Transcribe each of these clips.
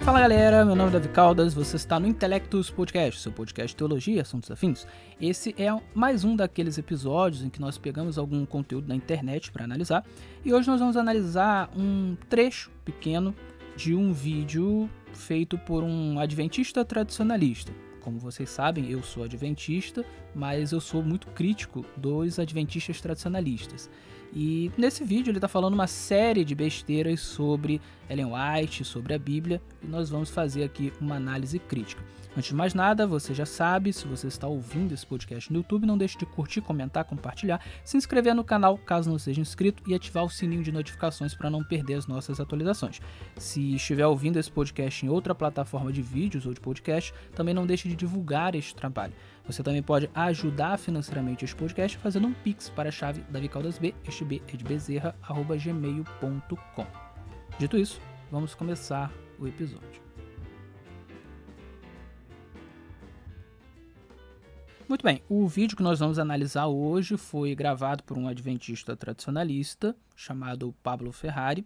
Fala galera, meu nome é Davi Caldas, você está no Intelectus Podcast, seu podcast de teologia e assuntos afins. Esse é mais um daqueles episódios em que nós pegamos algum conteúdo na internet para analisar e hoje nós vamos analisar um trecho pequeno de um vídeo feito por um adventista tradicionalista. Como vocês sabem, eu sou adventista, mas eu sou muito crítico dos adventistas tradicionalistas. E nesse vídeo ele está falando uma série de besteiras sobre Ellen White, sobre a Bíblia, e nós vamos fazer aqui uma análise crítica. Antes de mais nada, você já sabe, se você está ouvindo esse podcast no YouTube, não deixe de curtir, comentar, compartilhar, se inscrever no canal caso não seja inscrito e ativar o sininho de notificações para não perder as nossas atualizações. Se estiver ouvindo esse podcast em outra plataforma de vídeos ou de podcast, também não deixe de divulgar este trabalho. Você também pode ajudar financeiramente este podcast fazendo um pix para a chave davicaldasb, este B é de Bezerra, @gmail.com. Dito isso, vamos começar o episódio. Muito bem, o vídeo que nós vamos analisar hoje foi gravado por um adventista tradicionalista chamado Pablo Ferrari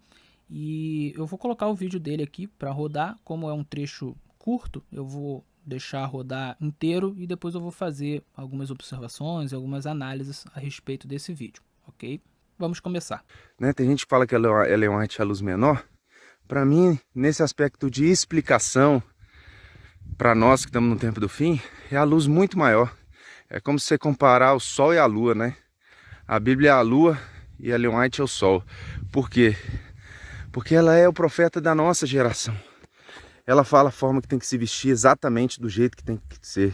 e eu vou colocar o vídeo dele aqui para rodar. Como é um trecho curto, eu vou deixar rodar inteiro e depois eu vou fazer algumas observações e algumas análises a respeito desse vídeo, ok? Vamos começar. Tem gente que fala que Ellen White é a luz menor. Para mim, nesse aspecto de explicação, para nós que estamos no tempo do fim, é a luz muito maior. É como se você comparar o Sol e a Lua, né? A Bíblia é a Lua e a Ellen White é o Sol. Por quê? Porque ela é o profeta da nossa geração. Ela fala a forma que tem que se vestir exatamente do jeito que tem que ser.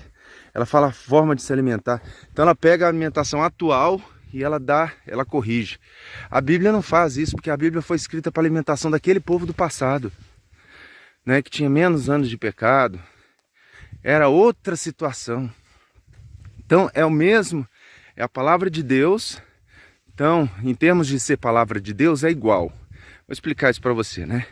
Ela fala a forma de se alimentar. Então ela pega a alimentação atual e ela corrige. A Bíblia não faz isso, porque a Bíblia foi escrita para a alimentação daquele povo do passado, né? Que tinha menos anos de pecado. Era outra situação. Então é o mesmo, é a palavra de Deus. Então, em termos de ser palavra de Deus, é igual. Vou explicar isso para você, né?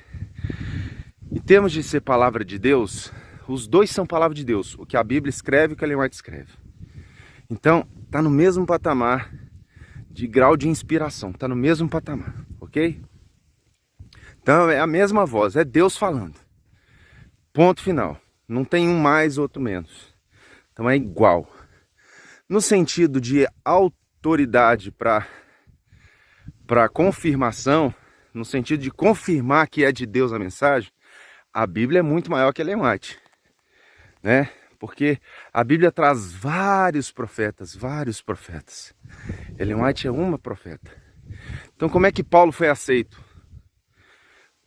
Em termos de ser palavra de Deus, os dois são palavra de Deus. O que a Bíblia escreve e o que a Ellen White escreve. Então, está no mesmo patamar de grau de inspiração. Está no mesmo patamar, ok? Então, é a mesma voz, é Deus falando. Ponto final. Não tem um mais, outro menos. Então, é igual. No sentido de autoridade para confirmação, no sentido de confirmar que é de Deus a mensagem, a Bíblia é muito maior que a Ellen White, né? Porque a Bíblia traz vários profetas. Ellen White é uma profeta. Então como é que Paulo foi aceito?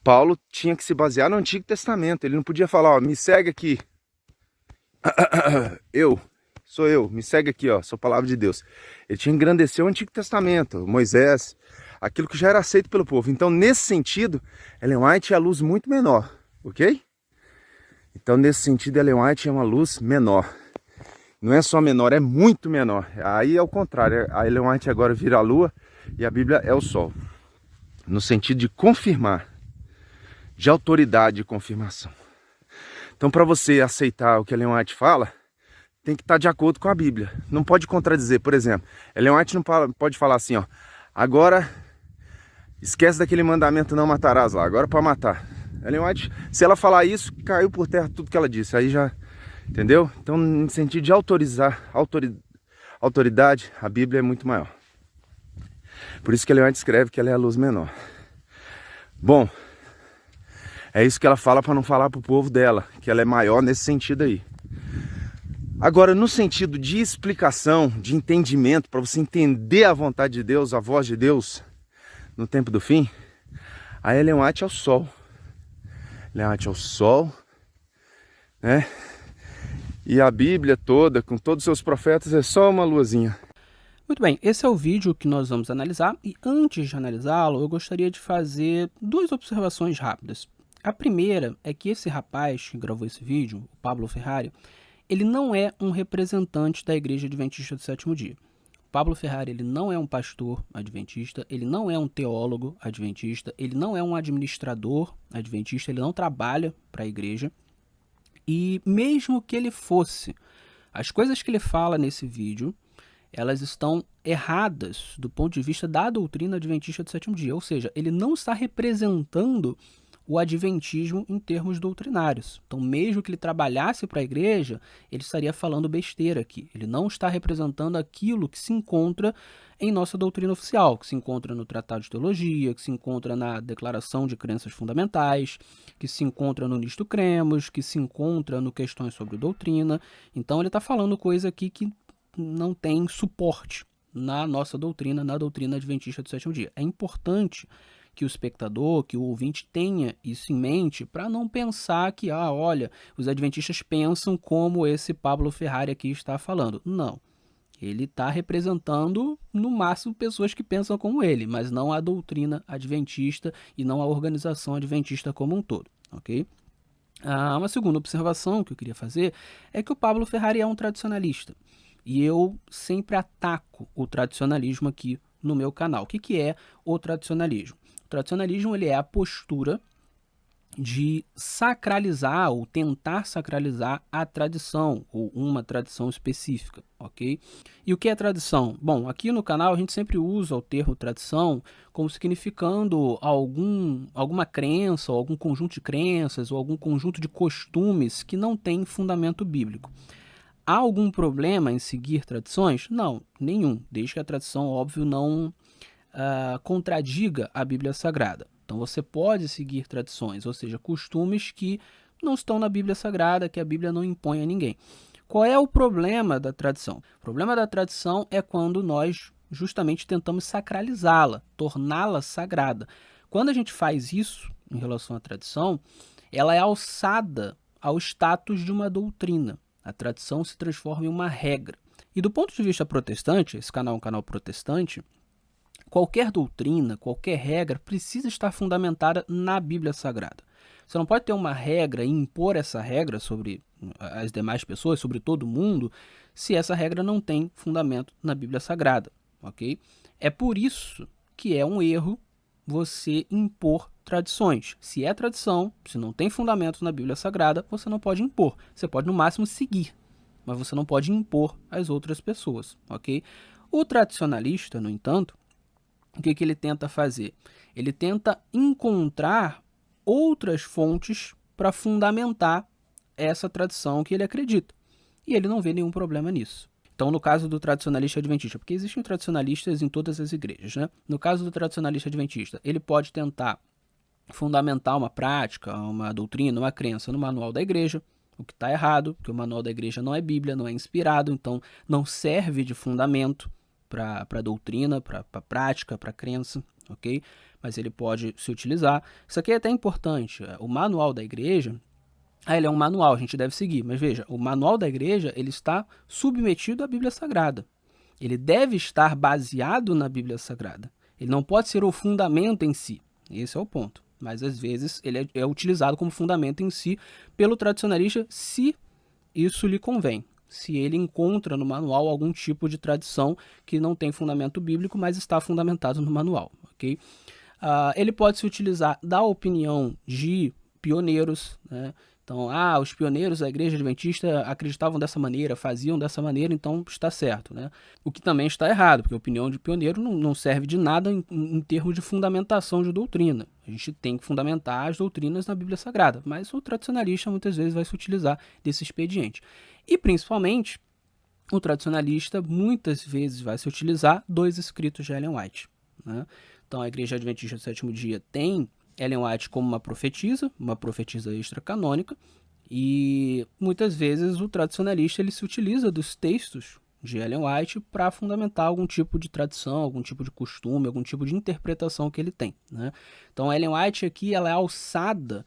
Paulo tinha que se basear no Antigo Testamento. Ele não podia falar, ó, me segue aqui. Sou eu, me segue aqui, ó, sou palavra de Deus. Ele tinha que engrandecer o Antigo Testamento, Moisés, aquilo que já era aceito pelo povo. Então, nesse sentido, Ellen White é a luz muito menor, ok? Então, nesse sentido, Ellen White é uma luz menor. Não é só menor, é muito menor. Aí é o contrário, a Ellen White agora vira a lua e a Bíblia é o sol. No sentido de confirmar, de autoridade de confirmação. Então, para você aceitar o que a Ellen White fala, tem que estar de acordo com a Bíblia. Não pode contradizer. Por exemplo, Ellen White não pode falar assim, ó, agora esquece daquele mandamento não matarás lá, agora para matar. Ellen White, se ela falar isso, caiu por terra tudo que ela disse. Aí já, entendeu? Então, no sentido de autoridade, a Bíblia é muito maior. Por isso que Ellen White escreve que ela é a luz menor. Bom, é isso que ela fala para não falar para o povo dela, que ela é maior nesse sentido aí. Agora, no sentido de explicação, de entendimento, para você entender a vontade de Deus, a voz de Deus no tempo do fim, a Ellen White é o sol. Ellen White é o sol, né? E a Bíblia toda, com todos os seus profetas, é só uma luazinha. Muito bem, esse é o vídeo que nós vamos analisar e antes de analisá-lo, eu gostaria de fazer duas observações rápidas. A primeira é que esse rapaz que gravou esse vídeo, o Pablo Ferrari, ele não é um representante da Igreja Adventista do Sétimo Dia. Pablo Ferrari, ele não é um pastor adventista, ele não é um teólogo adventista, ele não é um administrador adventista, ele não trabalha para a igreja. E mesmo que ele fosse, as coisas que ele fala nesse vídeo, elas estão erradas do ponto de vista da doutrina adventista do sétimo dia. Ou seja, ele não está representando o adventismo em termos doutrinários. Então, mesmo que ele trabalhasse para a igreja, ele estaria falando besteira aqui. Ele não está representando aquilo que se encontra em nossa doutrina oficial, que se encontra no Tratado de Teologia, que se encontra na Declaração de Crenças Fundamentais, que se encontra no Nisto Cremos, que se encontra no Questões sobre Doutrina. Então, ele está falando coisa aqui que não tem suporte na nossa doutrina, na doutrina adventista do sétimo dia. É importante que o espectador, que o ouvinte tenha isso em mente para não pensar que, olha, os adventistas pensam como esse Pablo Ferrari aqui está falando. Não. Ele está representando, no máximo, pessoas que pensam como ele, mas não a doutrina adventista e não a organização adventista como um todo, ok? Uma segunda observação que eu queria fazer é que o Pablo Ferrari é um tradicionalista. E eu sempre ataco o tradicionalismo aqui no meu canal. O que é o tradicionalismo? O tradicionalismo ele é a postura de sacralizar ou tentar sacralizar a tradição ou uma tradição específica, ok? E o que é tradição? Bom, aqui no canal a gente sempre usa o termo tradição como significando alguma crença, ou algum conjunto de crenças ou algum conjunto de costumes que não tem fundamento bíblico. Há algum problema em seguir tradições? Não, nenhum, desde que a tradição, óbvio, não contradiga a Bíblia Sagrada. Então você pode seguir tradições, ou seja, costumes que não estão na Bíblia Sagrada, que a Bíblia não impõe a ninguém. Qual é o problema da tradição? O problema da tradição é quando nós justamente tentamos sacralizá-la, torná-la sagrada. Quando a gente faz isso em relação à tradição, ela é alçada ao status de uma doutrina. A tradição se transforma em uma regra. E do ponto de vista protestante, esse canal é um canal protestante, qualquer doutrina, qualquer regra precisa estar fundamentada na Bíblia Sagrada. Você não pode ter uma regra e impor essa regra sobre as demais pessoas, sobre todo mundo, se essa regra não tem fundamento na Bíblia Sagrada, ok? É por isso que é um erro você impor tradições. Se é tradição, se não tem fundamento na Bíblia Sagrada, você não pode impor. Você pode, no máximo, seguir, mas você não pode impor às outras pessoas, ok? O tradicionalista, no entanto, o que ele tenta fazer? Ele tenta encontrar outras fontes para fundamentar essa tradição que ele acredita. E ele não vê nenhum problema nisso. Então, no caso do tradicionalista adventista, porque existem tradicionalistas em todas as igrejas, né? No caso do tradicionalista adventista, ele pode tentar fundamentar uma prática, uma doutrina, uma crença no manual da igreja, o que está errado, porque o manual da igreja não é Bíblia, não é inspirado, então não serve de fundamento para a doutrina, para a prática, para a crença, ok? Mas ele pode se utilizar. Isso aqui é até importante. O manual da igreja, ele é um manual, a gente deve seguir. Mas veja, o manual da igreja ele está submetido à Bíblia Sagrada. Ele deve estar baseado na Bíblia Sagrada. Ele não pode ser o fundamento em si. Esse é o ponto. Mas às vezes ele é utilizado como fundamento em si pelo tradicionalista, se isso lhe convém. Se ele encontra no manual algum tipo de tradição que não tem fundamento bíblico, mas está fundamentado no manual, ok? Ele pode se utilizar da opinião de pioneiros, né? Então, os pioneiros da igreja adventista acreditavam dessa maneira, faziam dessa maneira, então está certo, né? O que também está errado, porque a opinião de pioneiro não serve de nada em termos de fundamentação de doutrina. A gente tem que fundamentar as doutrinas na Bíblia Sagrada, mas o tradicionalista muitas vezes vai se utilizar desse expediente. E, principalmente, o tradicionalista muitas vezes vai se utilizar dos escritos de Ellen White, né? Então, a Igreja Adventista do Sétimo Dia tem Ellen White como uma profetisa extracanônica, e muitas vezes o tradicionalista ele se utiliza dos textos de Ellen White para fundamentar algum tipo de tradição, algum tipo de costume, algum tipo de interpretação que ele tem, né? Então, Ellen White aqui ela é alçada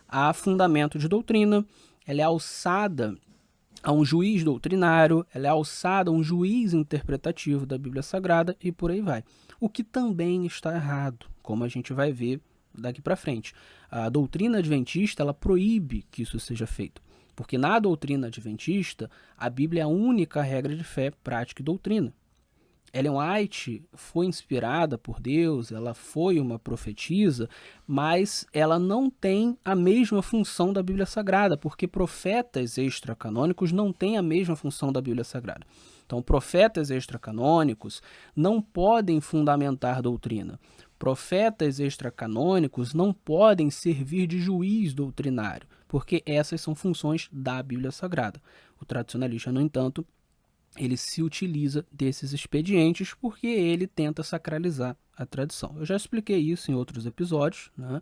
a fundamento de doutrina, ela é alçada a um juiz doutrinário, ela é alçada a um juiz interpretativo da Bíblia Sagrada e por aí vai. O que também está errado, como a gente vai ver daqui para frente. A doutrina adventista ela proíbe que isso seja feito, porque na doutrina adventista a Bíblia é a única regra de fé, prática e doutrina. Ellen White foi inspirada por Deus, ela foi uma profetisa, mas ela não tem a mesma função da Bíblia Sagrada, porque profetas extracanônicos não têm a mesma função da Bíblia Sagrada. Então, profetas extracanônicos não podem fundamentar doutrina. Profetas extracanônicos não podem servir de juiz doutrinário, porque essas são funções da Bíblia Sagrada. O tradicionalista, no entanto, ele se utiliza desses expedientes porque ele tenta sacralizar a tradição. Eu já expliquei isso em outros episódios, né?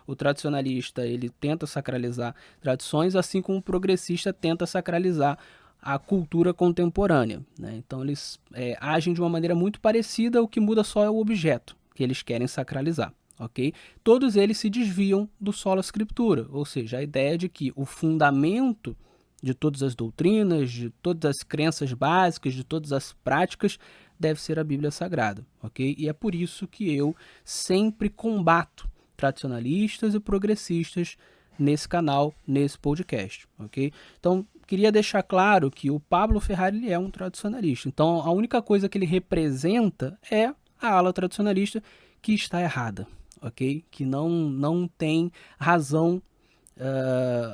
O tradicionalista ele tenta sacralizar tradições, assim como o progressista tenta sacralizar a cultura contemporânea, né? Então eles agem de uma maneira muito parecida, o que muda só é o objeto que eles querem sacralizar. Okay? Todos eles se desviam do sola scriptura, ou seja, a ideia de que o fundamento de todas as doutrinas, de todas as crenças básicas, de todas as práticas, deve ser a Bíblia Sagrada, ok? E é por isso que eu sempre combato tradicionalistas e progressistas nesse canal, nesse podcast, ok? Então, queria deixar claro que o Pablo Ferrari ele é um tradicionalista. Então, a única coisa que ele representa é a ala tradicionalista que está errada, ok? Que não tem razão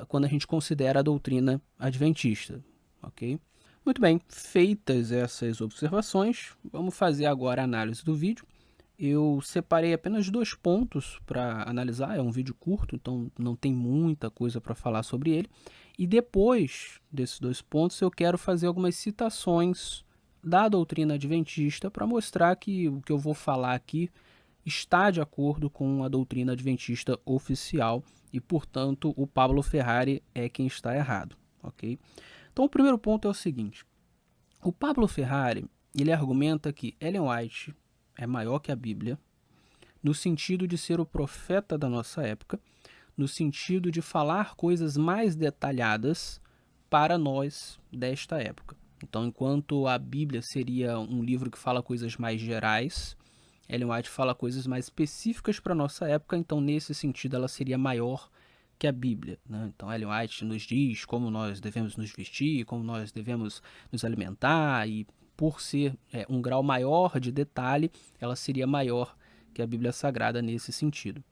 quando a gente considera a doutrina adventista, ok? Muito bem, feitas essas observações, vamos fazer agora a análise do vídeo. Eu separei apenas 2 pontos para analisar, é um vídeo curto, então não tem muita coisa para falar sobre ele. E depois desses 2 pontos eu quero fazer algumas citações da doutrina adventista para mostrar que o que eu vou falar aqui está de acordo com a doutrina adventista oficial e, portanto, o Pablo Ferrari é quem está errado, ok? Então, o primeiro ponto é o seguinte. O Pablo Ferrari, ele argumenta que Ellen White é maior que a Bíblia, no sentido de ser o profeta da nossa época, no sentido de falar coisas mais detalhadas para nós desta época. Então, enquanto a Bíblia seria um livro que fala coisas mais gerais, Ellen White fala coisas mais específicas para a nossa época, então nesse sentido ela seria maior que a Bíblia, né? Então Ellen White nos diz como nós devemos nos vestir, como nós devemos nos alimentar, e por ser um grau maior de detalhe, ela seria maior que a Bíblia Sagrada nesse sentido.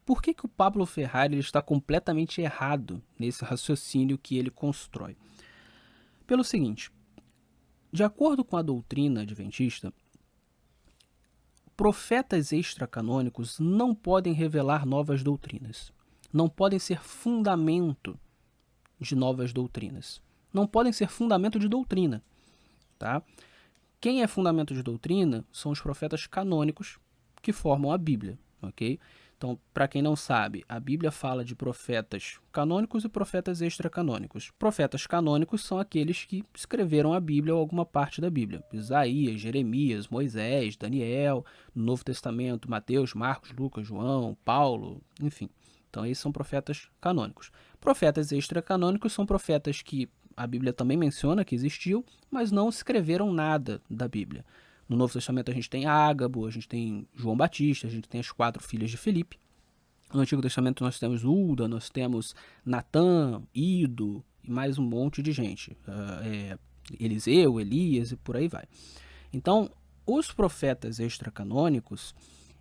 Por que o Pablo Ferrari ele está completamente errado nesse raciocínio que ele constrói? Pelo seguinte, de acordo com a doutrina adventista, profetas extracanônicos não podem revelar novas doutrinas, não podem ser fundamento de novas doutrinas, não podem ser fundamento de doutrina, tá? Quem é fundamento de doutrina são os profetas canônicos que formam a Bíblia, ok? Então, para quem não sabe, a Bíblia fala de profetas canônicos e profetas extracanônicos. Profetas canônicos são aqueles que escreveram a Bíblia ou alguma parte da Bíblia. Isaías, Jeremias, Moisés, Daniel, no Novo Testamento, Mateus, Marcos, Lucas, João, Paulo, enfim. Então, esses são profetas canônicos. Profetas extracanônicos são profetas que a Bíblia também menciona que existiu, mas não escreveram nada da Bíblia. No Novo Testamento a gente tem Ágabo, a gente tem João Batista, a gente tem as 4 filhas de Filipe. No Antigo Testamento nós temos Uda, nós temos Natã, Ido e mais um monte de gente. Eliseu, Elias e por aí vai. Então, os profetas extracanônicos,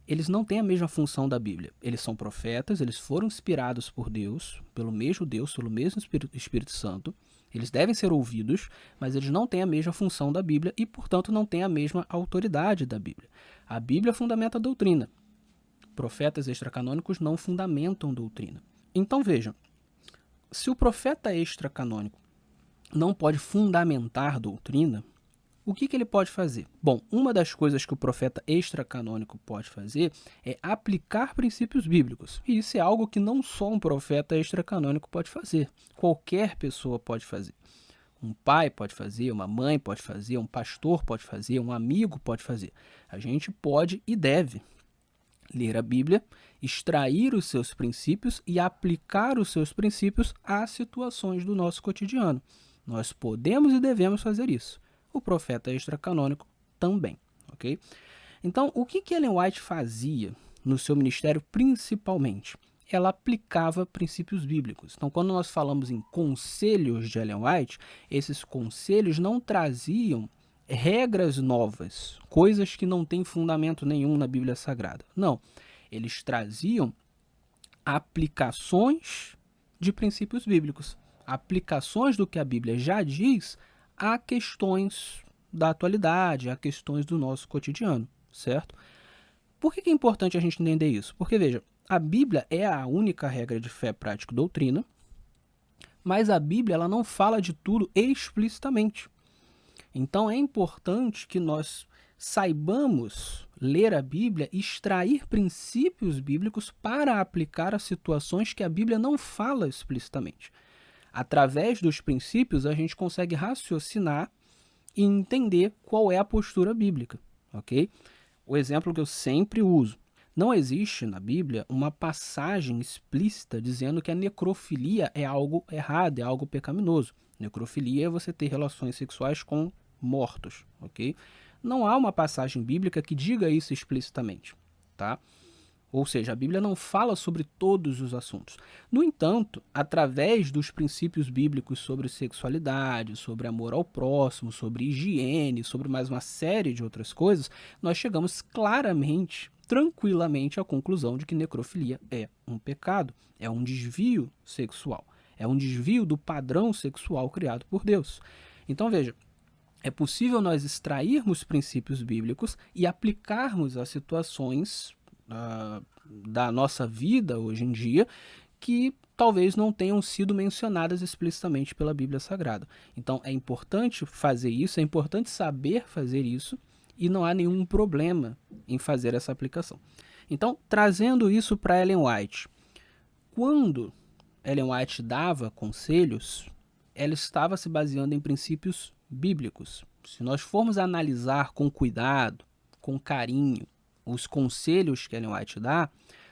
eles não têm a mesma função da Bíblia. Eles são profetas, eles foram inspirados por Deus, pelo mesmo Espírito Santo. Eles devem ser ouvidos, mas eles não têm a mesma função da Bíblia e, portanto, não têm a mesma autoridade da Bíblia. A Bíblia fundamenta a doutrina. Profetas extracanônicos não fundamentam doutrina. Então, vejam, se o profeta extracanônico não pode fundamentar doutrina, o que ele pode fazer? Bom, uma das coisas que o profeta extracanônico pode fazer é aplicar princípios bíblicos. E isso é algo que não só um profeta extracanônico pode fazer. Qualquer pessoa pode fazer. Um pai pode fazer, uma mãe pode fazer, um pastor pode fazer, um amigo pode fazer. A gente pode e deve ler a Bíblia, extrair os seus princípios e aplicar os seus princípios às situações do nosso cotidiano. Nós podemos e devemos fazer isso. O profeta extracanônico também, ok? Então, o que Ellen White fazia no seu ministério principalmente? Ela aplicava princípios bíblicos. Então, quando nós falamos em conselhos de Ellen White, esses conselhos não traziam regras novas, coisas que não têm fundamento nenhum na Bíblia Sagrada. Não, eles traziam aplicações de princípios bíblicos, aplicações do que a Bíblia já diz a questões da atualidade, a questões do nosso cotidiano, certo? Por que é importante a gente entender isso? Porque, veja, a Bíblia é a única regra de fé, prática e doutrina, mas a Bíblia ela não fala de tudo explicitamente. Então é importante que nós saibamos ler a Bíblia e extrair princípios bíblicos para aplicar a situações que a Bíblia não fala explicitamente. Através dos princípios, a gente consegue raciocinar e entender qual é a postura bíblica, ok? O exemplo que eu sempre uso. Não existe na Bíblia uma passagem explícita dizendo que a necrofilia é algo errado, é algo pecaminoso. Necrofilia é você ter relações sexuais com mortos, ok? Não há uma passagem bíblica que diga isso explicitamente, tá? Ou seja, a Bíblia não fala sobre todos os assuntos. No entanto, através dos princípios bíblicos sobre sexualidade, sobre amor ao próximo, sobre higiene, sobre mais uma série de outras coisas, nós chegamos claramente, tranquilamente à conclusão de que necrofilia é um pecado, é um desvio sexual, é um desvio do padrão sexual criado por Deus. Então, veja, é possível nós extrairmos princípios bíblicos e aplicarmos a situações da nossa vida hoje em dia que talvez não tenham sido mencionadas explicitamente pela Bíblia Sagrada. Então é importante fazer isso, é importante saber fazer isso e não há nenhum problema em fazer essa aplicação. Então, trazendo isso para Ellen White, quando Ellen White dava conselhos, ela estava se baseando em princípios bíblicos. Se nós formos analisar com cuidado, com carinho, os conselhos que Ellen White dá,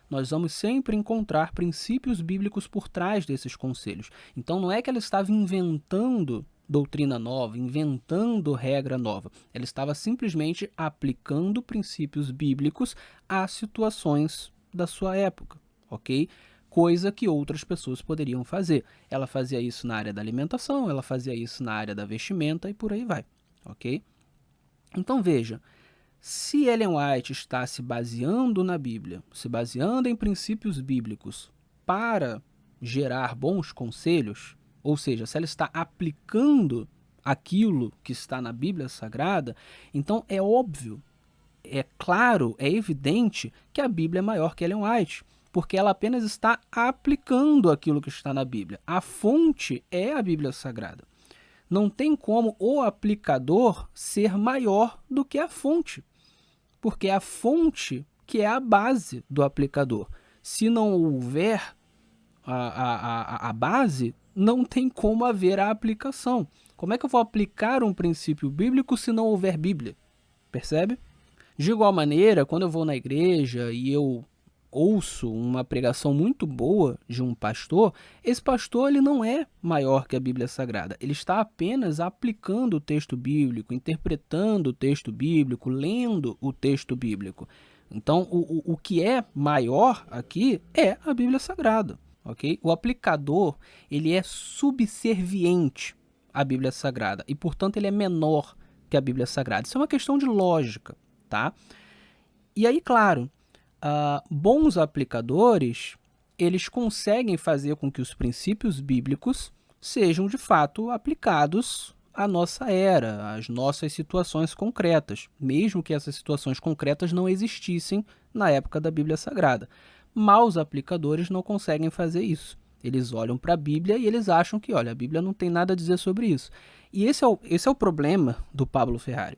nós vamos sempre encontrar princípios bíblicos por trás desses conselhos. Então não é que ela estava inventando doutrina nova, inventando regra nova. Ela estava simplesmente aplicando princípios bíblicos a situações da sua época, ok? Coisa que outras pessoas poderiam fazer. Ela fazia isso na área da alimentação, ela fazia isso na área da vestimenta e por aí vai, ok? Então veja, se Ellen White está se baseando na Bíblia, se baseando em princípios bíblicos para gerar bons conselhos, ou seja, se ela está aplicando aquilo que está na Bíblia Sagrada, então é óbvio, é claro, é evidente que a Bíblia é maior que Ellen White, porque ela apenas está aplicando aquilo que está na Bíblia. A fonte é a Bíblia Sagrada. Não tem como o aplicador ser maior do que a fonte, porque é a fonte que é a base do aplicador. Se não houver a base, não tem como haver a aplicação. Como é que eu vou aplicar um princípio bíblico se não houver Bíblia? Percebe? De igual maneira, quando eu vou na igreja e eu ouço uma pregação muito boa de um pastor, esse pastor ele não é maior que a Bíblia Sagrada. Ele está apenas aplicando o texto bíblico, interpretando o texto bíblico, lendo o texto bíblico. Então, o que é maior aqui é a Bíblia Sagrada, ok? O aplicador, ele é subserviente à Bíblia Sagrada e, portanto, ele é menor que a Bíblia Sagrada. Isso é uma questão de lógica, tá? E aí, claro, bons aplicadores, eles conseguem fazer com que os princípios bíblicos sejam de fato aplicados à nossa era, às nossas situações concretas, mesmo que essas situações concretas não existissem na época da Bíblia Sagrada. Maus aplicadores não conseguem fazer isso. Eles olham para a Bíblia e eles acham que, olha, a Bíblia não tem nada a dizer sobre isso. E esse é o problema do Pablo Ferrari.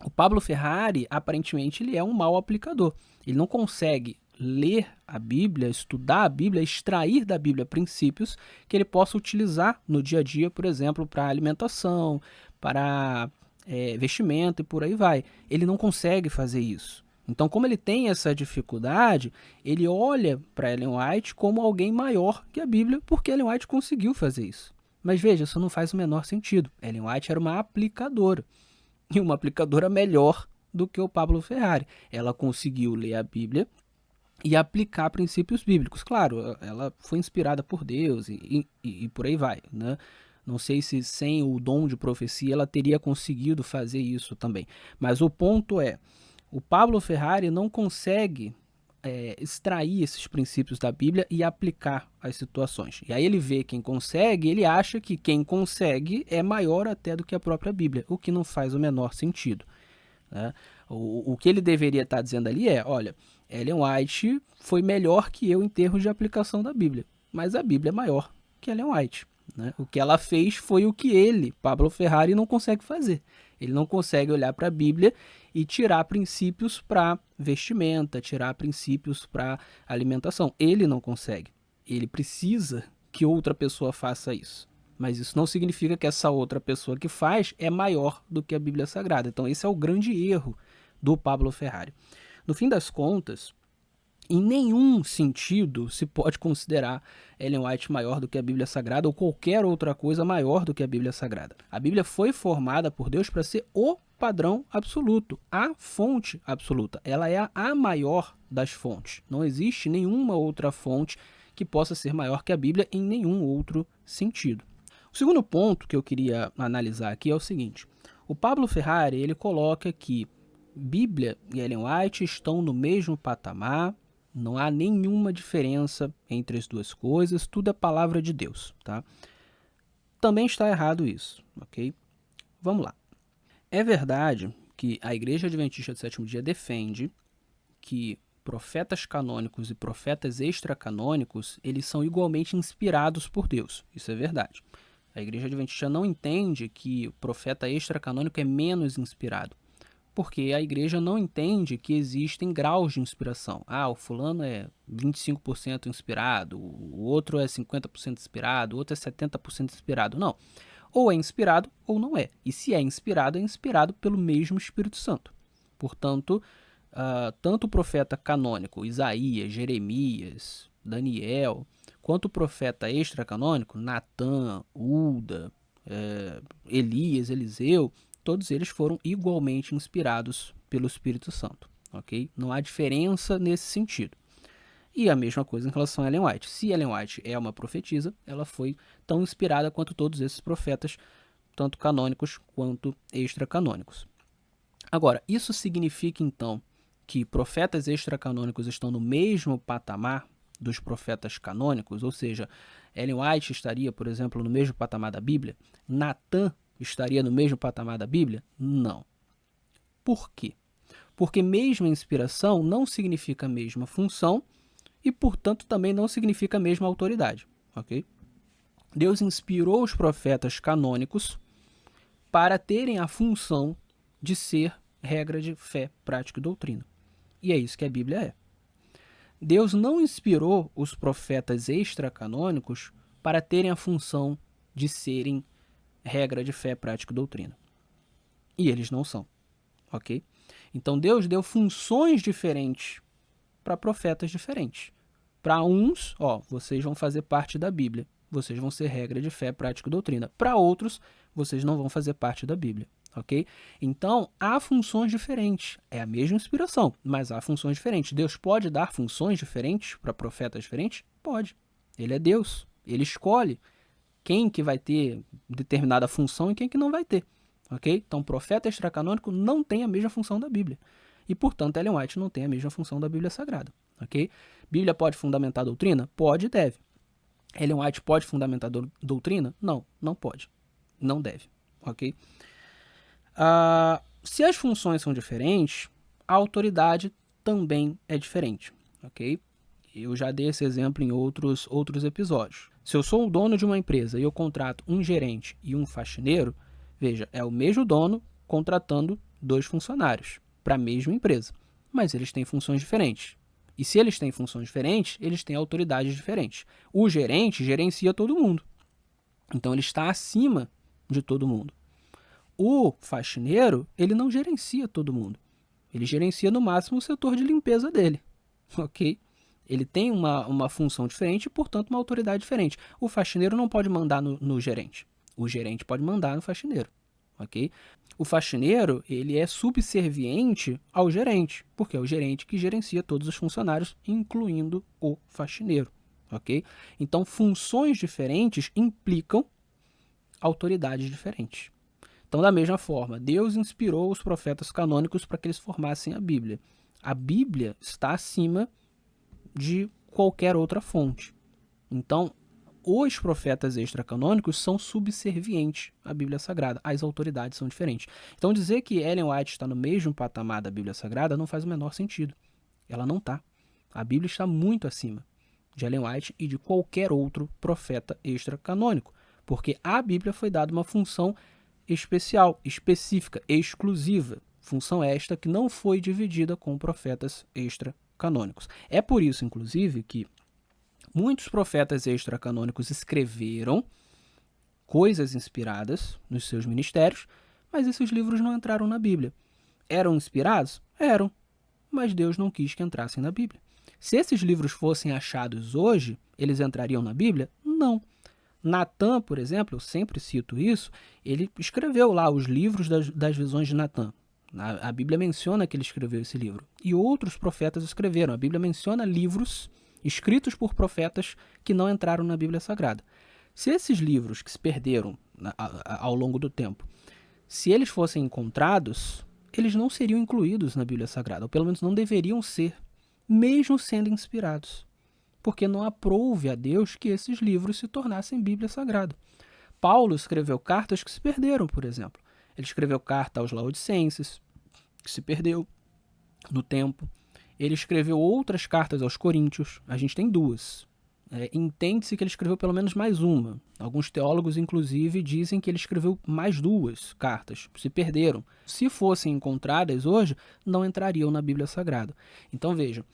O Pablo Ferrari, aparentemente, ele é um mau aplicador. Ele não consegue ler a Bíblia, estudar a Bíblia, extrair da Bíblia princípios que ele possa utilizar no dia a dia, por exemplo, para alimentação, para vestimento e por aí vai. Ele não consegue fazer isso. Então, como ele tem essa dificuldade, ele olha para Ellen White como alguém maior que a Bíblia, porque Ellen White conseguiu fazer isso. Mas veja, isso não faz o menor sentido. Ellen White era uma aplicadora. E uma aplicadora melhor do que o Pablo Ferrari. Ela conseguiu ler a Bíblia e aplicar princípios bíblicos. Claro, ela foi inspirada por Deus e por aí vai, né? Não sei se sem o dom de profecia ela teria conseguido fazer isso também. Mas o ponto é, o Pablo Ferrari não consegue extrair esses princípios da Bíblia e aplicar às situações. E aí ele vê quem consegue, ele acha que quem consegue é maior até do que a própria Bíblia, o que não faz o menor sentido, né? O que ele deveria estar dizendo ali é, olha, Ellen White foi melhor que eu em termos de aplicação da Bíblia, mas a Bíblia é maior que Ellen White. Né? O que ela fez foi o que ele, Pablo Ferrari, não consegue fazer. Ele não consegue olhar para a Bíblia e tirar princípios para vestimenta, tirar princípios para alimentação. Ele não consegue. Ele precisa que outra pessoa faça isso. Mas isso não significa que essa outra pessoa que faz é maior do que a Bíblia Sagrada. Então esse é o grande erro do Pablo Ferrari. No fim das contas, em nenhum sentido se pode considerar Ellen White maior do que a Bíblia Sagrada ou qualquer outra coisa maior do que a Bíblia Sagrada. A Bíblia foi formada por Deus para ser o padrão absoluto, a fonte absoluta. Ela é a maior das fontes. Não existe nenhuma outra fonte que possa ser maior que a Bíblia em nenhum outro sentido. O segundo ponto que eu queria analisar aqui é o seguinte. O Pablo Ferrari ele coloca que Bíblia e Ellen White estão no mesmo patamar, não há nenhuma diferença entre as duas coisas, tudo é palavra de Deus, tá? Também está errado isso, ok? Vamos lá. É verdade que a Igreja Adventista do Sétimo Dia defende que profetas canônicos e profetas extracanônicos, eles são igualmente inspirados por Deus. Isso é verdade. A Igreja Adventista não entende que o profeta extracanônico é menos inspirado. Porque a igreja não entende que existem graus de inspiração. O fulano é 25% inspirado, o outro é 50% inspirado, o outro é 70% inspirado. Não. Ou é inspirado ou não é. E se é inspirado pelo mesmo Espírito Santo. Portanto, tanto o profeta canônico, Isaías, Jeremias, Daniel, quanto o profeta extracanônico, Natã, Ulda, Elias, Eliseu, todos eles foram igualmente inspirados pelo Espírito Santo, ok? Não há diferença nesse sentido. E a mesma coisa em relação a Ellen White. Se Ellen White é uma profetisa, ela foi tão inspirada quanto todos esses profetas, tanto canônicos quanto extracanônicos. Agora, isso significa então que profetas extracanônicos estão no mesmo patamar dos profetas canônicos? Ou seja, Ellen White estaria, por exemplo, no mesmo patamar da Bíblia? Natã estaria no mesmo patamar da Bíblia? Não. Por quê? Porque mesma inspiração não significa a mesma função e, portanto, também não significa a mesma autoridade. Ok? Deus inspirou os profetas canônicos para terem a função de ser regra de fé, prática e doutrina. E é isso que a Bíblia é. Deus não inspirou os profetas extracanônicos para terem a função de serem regra de fé, prática e doutrina. E eles não são, ok? Então Deus deu funções diferentes para profetas diferentes. Para uns, vocês vão fazer parte da Bíblia, vocês vão ser regra de fé, prática e doutrina. Para outros, vocês não vão fazer parte da Bíblia, ok? Então, há funções diferentes. É a mesma inspiração, mas há funções diferentes. Deus pode dar funções diferentes para profetas diferentes? Pode. Ele é Deus. Ele escolhe quem que vai ter determinada função e quem que não vai ter, ok? Então, profeta extracanônico não tem a mesma função da Bíblia. E, portanto, Ellen White não tem a mesma função da Bíblia Sagrada, ok? Bíblia pode fundamentar a doutrina? Pode e deve. Ellen White pode fundamentar a doutrina? Não, não pode. Não deve, ok? Se as funções são diferentes, a autoridade também é diferente, ok? Eu já dei esse exemplo em outros episódios. Se eu sou o dono de uma empresa e eu contrato um gerente e um faxineiro, veja, é o mesmo dono contratando 2 funcionários para a mesma empresa, mas eles têm funções diferentes. E se eles têm funções diferentes, eles têm autoridades diferentes. O gerente gerencia todo mundo, então ele está acima de todo mundo. O faxineiro, ele não gerencia todo mundo, ele gerencia no máximo o setor de limpeza dele, ok? Ele tem uma função diferente e, portanto, uma autoridade diferente. O faxineiro não pode mandar no gerente. O gerente pode mandar no faxineiro, ok? O faxineiro, ele é subserviente ao gerente, porque é o gerente que gerencia todos os funcionários, incluindo o faxineiro, ok? Então, funções diferentes implicam autoridades diferentes. Então, da mesma forma, Deus inspirou os profetas canônicos para que eles formassem a Bíblia. A Bíblia está acima de qualquer outra fonte. Então, os profetas extracanônicos são subservientes à Bíblia Sagrada. As autoridades são diferentes. Então dizer que Ellen White está no mesmo patamar da Bíblia Sagrada não faz o menor sentido. Ela não está. A Bíblia está muito acima de Ellen White e de qualquer outro profeta extracanônico, porque à Bíblia foi dada uma função especial, específica, exclusiva. Função esta que não foi dividida com profetas extracanônicos. É por isso, inclusive, que muitos profetas extracanônicos escreveram coisas inspiradas nos seus ministérios, mas esses livros não entraram na Bíblia. Eram inspirados? Eram, mas Deus não quis que entrassem na Bíblia. Se esses livros fossem achados hoje, eles entrariam na Bíblia? Não. Natan, por exemplo, eu sempre cito isso, ele escreveu lá os livros das visões de Natan. A Bíblia menciona que ele escreveu esse livro. E outros profetas escreveram. A Bíblia menciona livros escritos por profetas que não entraram na Bíblia Sagrada. Se esses livros que se perderam ao longo do tempo, se eles fossem encontrados, eles não seriam incluídos na Bíblia Sagrada, ou pelo menos não deveriam ser, mesmo sendo inspirados, porque não aprouve a Deus que esses livros se tornassem Bíblia Sagrada. Paulo escreveu cartas que se perderam, por exemplo. Ele escreveu carta aos Laodicenses, que se perdeu no tempo. Ele escreveu outras cartas aos Coríntios. A gente tem duas. Entende-se que ele escreveu pelo menos mais uma. Alguns teólogos, inclusive, dizem que ele escreveu mais duas cartas. Se perderam. Se fossem encontradas hoje, não entrariam na Bíblia Sagrada. Então, vejam,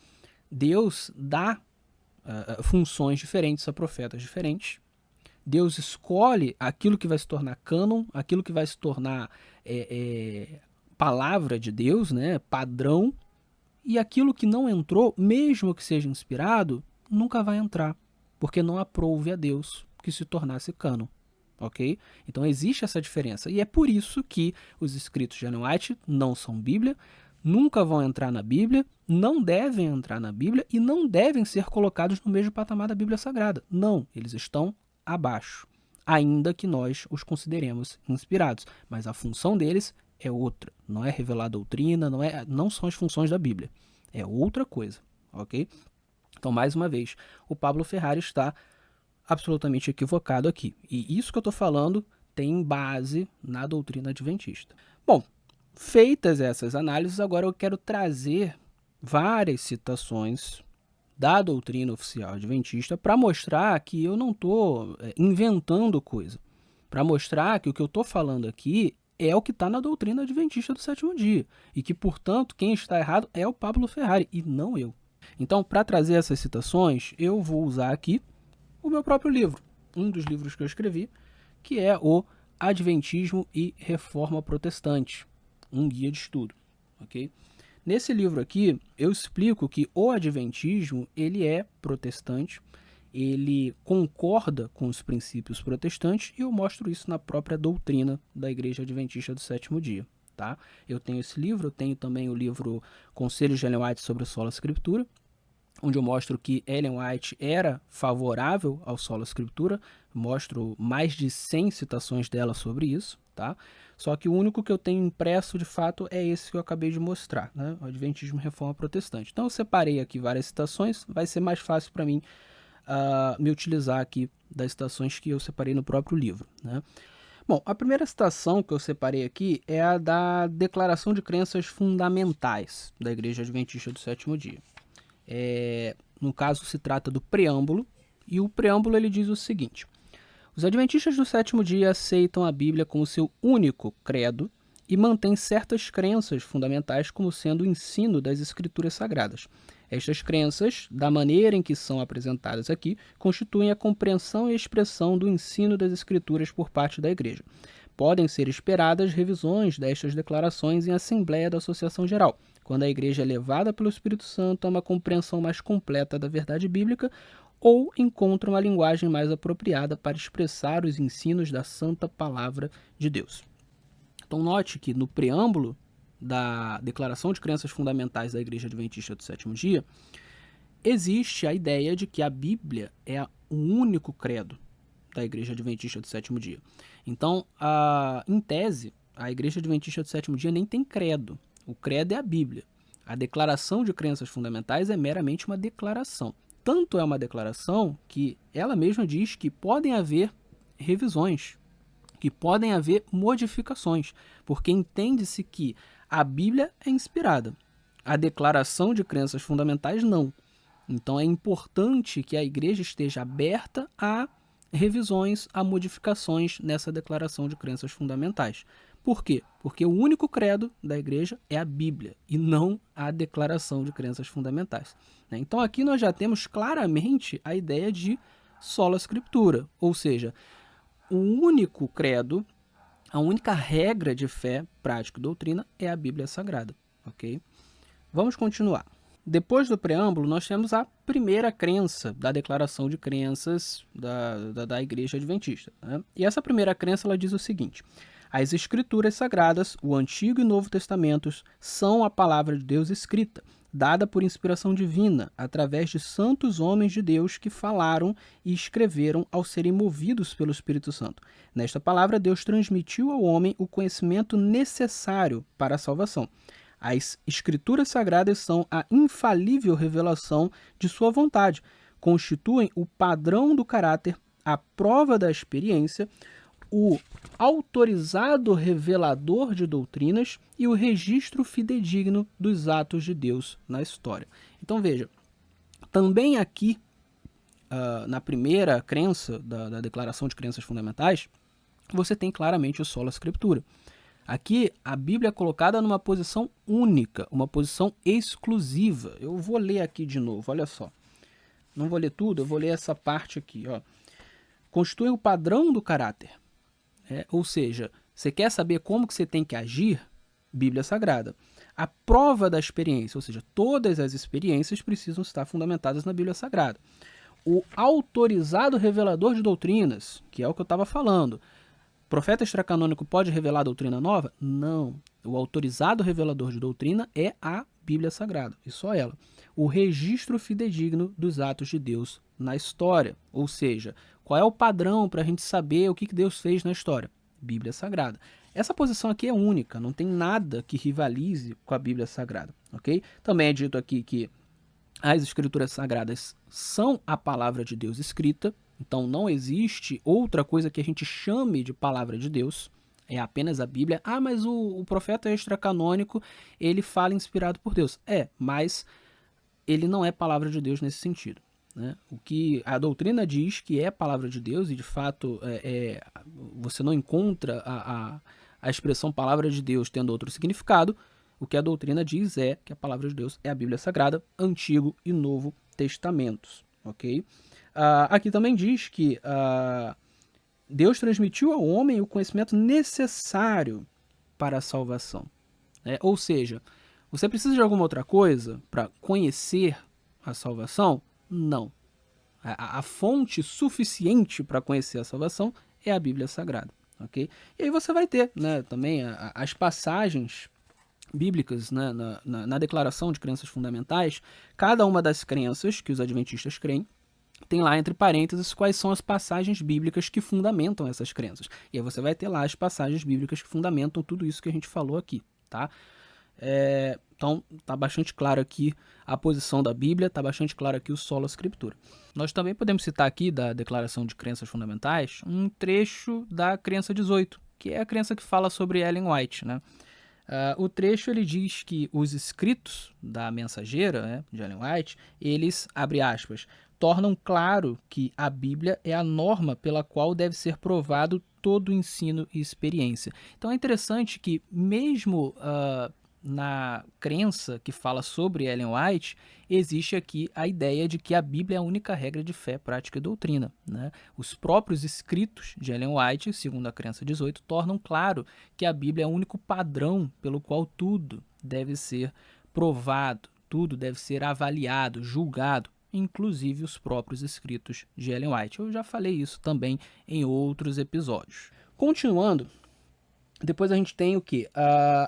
Deus dá funções diferentes a profetas diferentes. Deus escolhe aquilo que vai se tornar cânon, aquilo que vai se tornar palavra de Deus, né, padrão, e aquilo que não entrou, mesmo que seja inspirado, nunca vai entrar, porque não aprouve a Deus que se tornasse cânon, ok? Então existe essa diferença, e é por isso que os escritos de Ellen White não são Bíblia, nunca vão entrar na Bíblia, não devem entrar na Bíblia e não devem ser colocados no mesmo patamar da Bíblia Sagrada. Não, eles estão abaixo, ainda que nós os consideremos inspirados, mas a função deles é outra, não é revelar a doutrina, não são as funções da Bíblia, é outra coisa, ok? Então, mais uma vez, o Pablo Ferrari está absolutamente equivocado aqui, e isso que eu estou falando tem base na doutrina adventista. Bom, feitas essas análises, agora eu quero trazer várias citações da doutrina oficial adventista para mostrar que eu não estou inventando coisa, para mostrar que o que eu estou falando aqui é o que está na doutrina adventista do sétimo dia, e que, portanto, quem está errado é o Pablo Ferrari, e não eu. Então, para trazer essas citações, eu vou usar aqui o meu próprio livro, um dos livros que eu escrevi, que é o Adventismo e Reforma Protestante, um guia de estudo, ok? Nesse livro aqui, eu explico que o Adventismo, ele é protestante, ele concorda com os princípios protestantes, e eu mostro isso na própria doutrina da Igreja Adventista do Sétimo Dia, tá? Eu tenho esse livro, eu tenho também o livro Conselhos de Ellen White sobre a Sola Escritura, onde eu mostro que Ellen White era favorável ao Sola Escritura, mostro mais de 100 citações dela sobre isso, tá? Só que o único que eu tenho impresso, de fato, é esse que eu acabei de mostrar, né? O Adventismo e Reforma Protestante. Então eu separei aqui várias citações, vai ser mais fácil para mim me utilizar aqui das citações que eu separei no próprio livro, né? Bom, a primeira citação que eu separei aqui é a da Declaração de Crenças Fundamentais da Igreja Adventista do Sétimo Dia. No caso, se trata do preâmbulo, e o preâmbulo ele diz o seguinte: os adventistas do sétimo dia aceitam a Bíblia como seu único credo e mantêm certas crenças fundamentais como sendo o ensino das Escrituras Sagradas. Estas crenças, da maneira em que são apresentadas aqui, constituem a compreensão e expressão do ensino das Escrituras por parte da Igreja. Podem ser esperadas revisões destas declarações em Assembleia da Associação Geral, quando a Igreja é levada pelo Espírito Santo a uma compreensão mais completa da verdade bíblica ou encontra uma linguagem mais apropriada para expressar os ensinos da Santa Palavra de Deus. Então note que no preâmbulo da Declaração de Crenças Fundamentais da Igreja Adventista do Sétimo Dia, existe a ideia de que a Bíblia é o único credo da Igreja Adventista do Sétimo Dia. Então, em tese, a Igreja Adventista do Sétimo Dia nem tem credo. O credo é a Bíblia. A Declaração de Crenças Fundamentais é meramente uma declaração. Tanto é uma declaração que ela mesma diz que podem haver revisões, que podem haver modificações, porque entende-se que a Bíblia é inspirada. A declaração de crenças fundamentais não. Então é importante que a igreja esteja aberta a revisões, a modificações nessa declaração de crenças fundamentais. Por quê? Porque o único credo da igreja é a Bíblia e não a declaração de crenças fundamentais. Então aqui nós já temos claramente a ideia de sola scriptura, ou seja, o único credo, a única regra de fé, prática e doutrina é a Bíblia Sagrada. Ok? Vamos continuar. Depois do preâmbulo, nós temos a primeira crença da declaração de crenças da Igreja Adventista. Né? E essa primeira crença ela diz o seguinte: as Escrituras Sagradas, o Antigo e Novo Testamentos, são a palavra de Deus escrita, dada por inspiração divina, através de santos homens de Deus que falaram e escreveram ao serem movidos pelo Espírito Santo. Nesta palavra, Deus transmitiu ao homem o conhecimento necessário para a salvação. As Escrituras Sagradas são a infalível revelação de sua vontade, constituem o padrão do caráter, a prova da experiência, o autorizado revelador de doutrinas e o registro fidedigno dos atos de Deus na história. Então veja, também aqui, na primeira crença da Declaração de Crenças Fundamentais, você tem claramente o sola scriptura. Aqui, a Bíblia é colocada numa posição única, uma posição exclusiva. Eu vou ler aqui de novo, olha só. Não vou ler tudo, eu vou ler essa parte aqui. Ó. Constitui o padrão do caráter. Ou seja, você quer saber como que você tem que agir? Bíblia Sagrada. A prova da experiência, ou seja, todas as experiências precisam estar fundamentadas na Bíblia Sagrada. O autorizado revelador de doutrinas, que é o que eu estava falando. Profeta extracanônico pode revelar doutrina nova? Não. O autorizado revelador de doutrina é a Bíblia Sagrada, e só ela. O registro fidedigno dos atos de Deus na história. Ou seja, qual é o padrão para a gente saber o que Deus fez na história? Bíblia Sagrada. Essa posição aqui é única, não tem nada que rivalize com a Bíblia Sagrada. Okay? Também é dito aqui que as Escrituras Sagradas são a palavra de Deus escrita. Então não existe outra coisa que a gente chame de palavra de Deus, é apenas a Bíblia. Ah, mas o profeta extracanônico, ele fala inspirado por Deus. Mas ele não é palavra de Deus nesse sentido. Né? O que a doutrina diz que é palavra de Deus, e de fato você não encontra a expressão palavra de Deus tendo outro significado, o que a doutrina diz é que a palavra de Deus é a Bíblia Sagrada, Antigo e Novo Testamentos. Ok? Aqui também diz que Deus transmitiu ao homem o conhecimento necessário para a salvação. Ou seja, você precisa de alguma outra coisa para conhecer a salvação? Não. A fonte suficiente para conhecer a salvação é a Bíblia Sagrada. Okay? E aí você vai ter, né, também as passagens bíblicas, né, na Declaração de Crenças Fundamentais. Cada uma das crenças que os adventistas creem tem lá entre parênteses quais são as passagens bíblicas que fundamentam essas crenças. E aí você vai ter lá as passagens bíblicas que fundamentam tudo isso que a gente falou aqui, tá? Então, está bastante claro aqui a posição da Bíblia, está bastante claro aqui o sola scriptura. Nós também podemos citar aqui da Declaração de Crenças Fundamentais um trecho da crença 18, que é a crença que fala sobre Ellen White, né? O trecho ele diz que os escritos da mensageira, né, de Ellen White, eles, abre aspas, tornam claro que a Bíblia é a norma pela qual deve ser provado todo o ensino e experiência. Então é interessante que mesmo na crença que fala sobre Ellen White, existe aqui a ideia de que a Bíblia é a única regra de fé, prática e doutrina. Né? Os próprios escritos de Ellen White, segundo a crença 18, tornam claro que a Bíblia é o único padrão pelo qual tudo deve ser provado, tudo deve ser avaliado, julgado, inclusive os próprios escritos de Ellen White. Eu já falei isso também em outros episódios. Continuando, depois a gente tem o quê?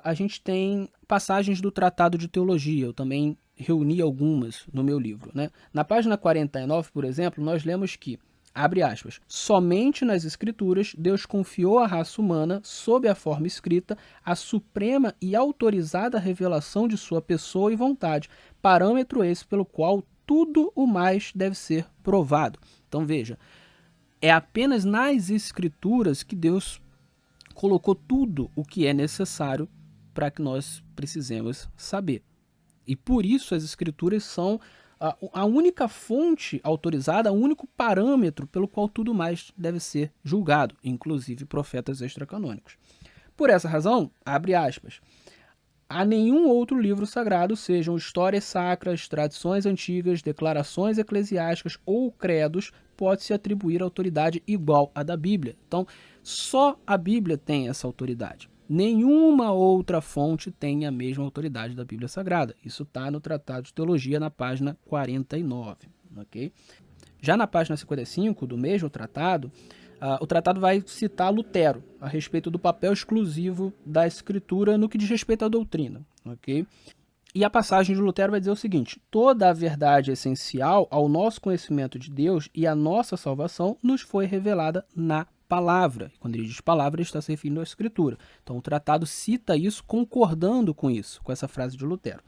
A gente tem passagens do Tratado de Teologia. Eu também reuni algumas no meu livro. Né? Na página 49, por exemplo, nós lemos que, abre aspas, somente nas Escrituras Deus confiou à raça humana, sob a forma escrita, a suprema e autorizada revelação de sua pessoa e vontade, parâmetro esse pelo qual tudo o mais deve ser provado. Então veja, é apenas nas Escrituras que Deus colocou tudo o que é necessário para que nós precisemos saber. E por isso as Escrituras são a única fonte autorizada, o único parâmetro pelo qual tudo mais deve ser julgado, inclusive profetas extracanônicos. Por essa razão, abre aspas, a nenhum outro livro sagrado, sejam histórias sacras, tradições antigas, declarações eclesiásticas ou credos, pode-se atribuir autoridade igual à da Bíblia. Então, só a Bíblia tem essa autoridade. Nenhuma outra fonte tem a mesma autoridade da Bíblia Sagrada. Isso está no Tratado de Teologia, na página 49. Okay? Já na página 55 do mesmo tratado, o tratado vai citar Lutero a respeito do papel exclusivo da Escritura no que diz respeito à doutrina. Okay? E a passagem de Lutero vai dizer o seguinte: toda a verdade essencial ao nosso conhecimento de Deus e à nossa salvação nos foi revelada na palavra. Quando ele diz palavra, ele está se referindo à Escritura. Então o tratado cita isso, concordando com isso, com essa frase de Lutero.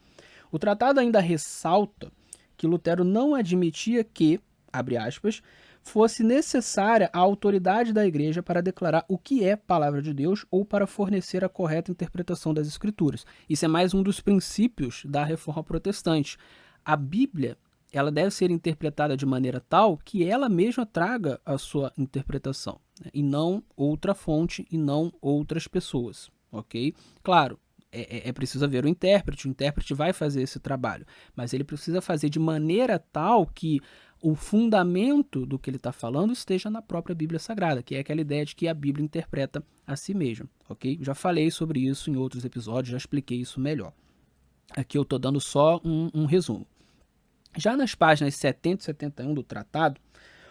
O tratado ainda ressalta que Lutero não admitia que, abre aspas, fosse necessária a autoridade da Igreja para declarar o que é palavra de Deus ou para fornecer a correta interpretação das Escrituras. Isso é mais um dos princípios da Reforma Protestante. A Bíblia, ela deve ser interpretada de maneira tal que ela mesma traga a sua interpretação, né? E não outra fonte e não outras pessoas, ok? Claro, é preciso haver o intérprete vai fazer esse trabalho, mas ele precisa fazer de maneira tal que o fundamento do que ele está falando esteja na própria Bíblia Sagrada, que é aquela ideia de que a Bíblia interpreta a si mesma, ok? Já falei sobre isso em outros episódios, já expliquei isso melhor. Aqui eu estou dando só um resumo. Já nas páginas 70 e 71 do tratado,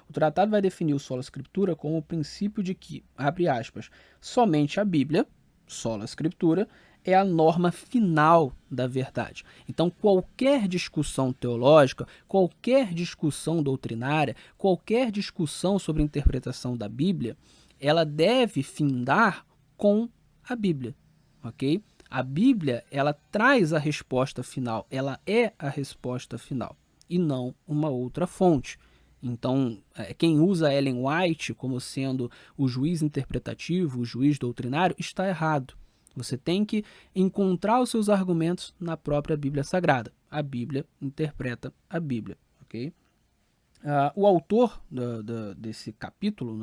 o tratado vai definir o sola scriptura como o princípio de que, abre aspas, somente a Bíblia, sola scriptura, é a norma final da verdade. Então, qualquer discussão teológica, qualquer discussão doutrinária, qualquer discussão sobre a interpretação da Bíblia, ela deve findar com a Bíblia, ok? A Bíblia, ela traz a resposta final, ela é a resposta final, e não uma outra fonte. Então, quem usa Ellen White como sendo o juiz interpretativo, o juiz doutrinário, está errado. Você tem que encontrar os seus argumentos na própria Bíblia Sagrada. A Bíblia interpreta a Bíblia. Okay? O autor desse capítulo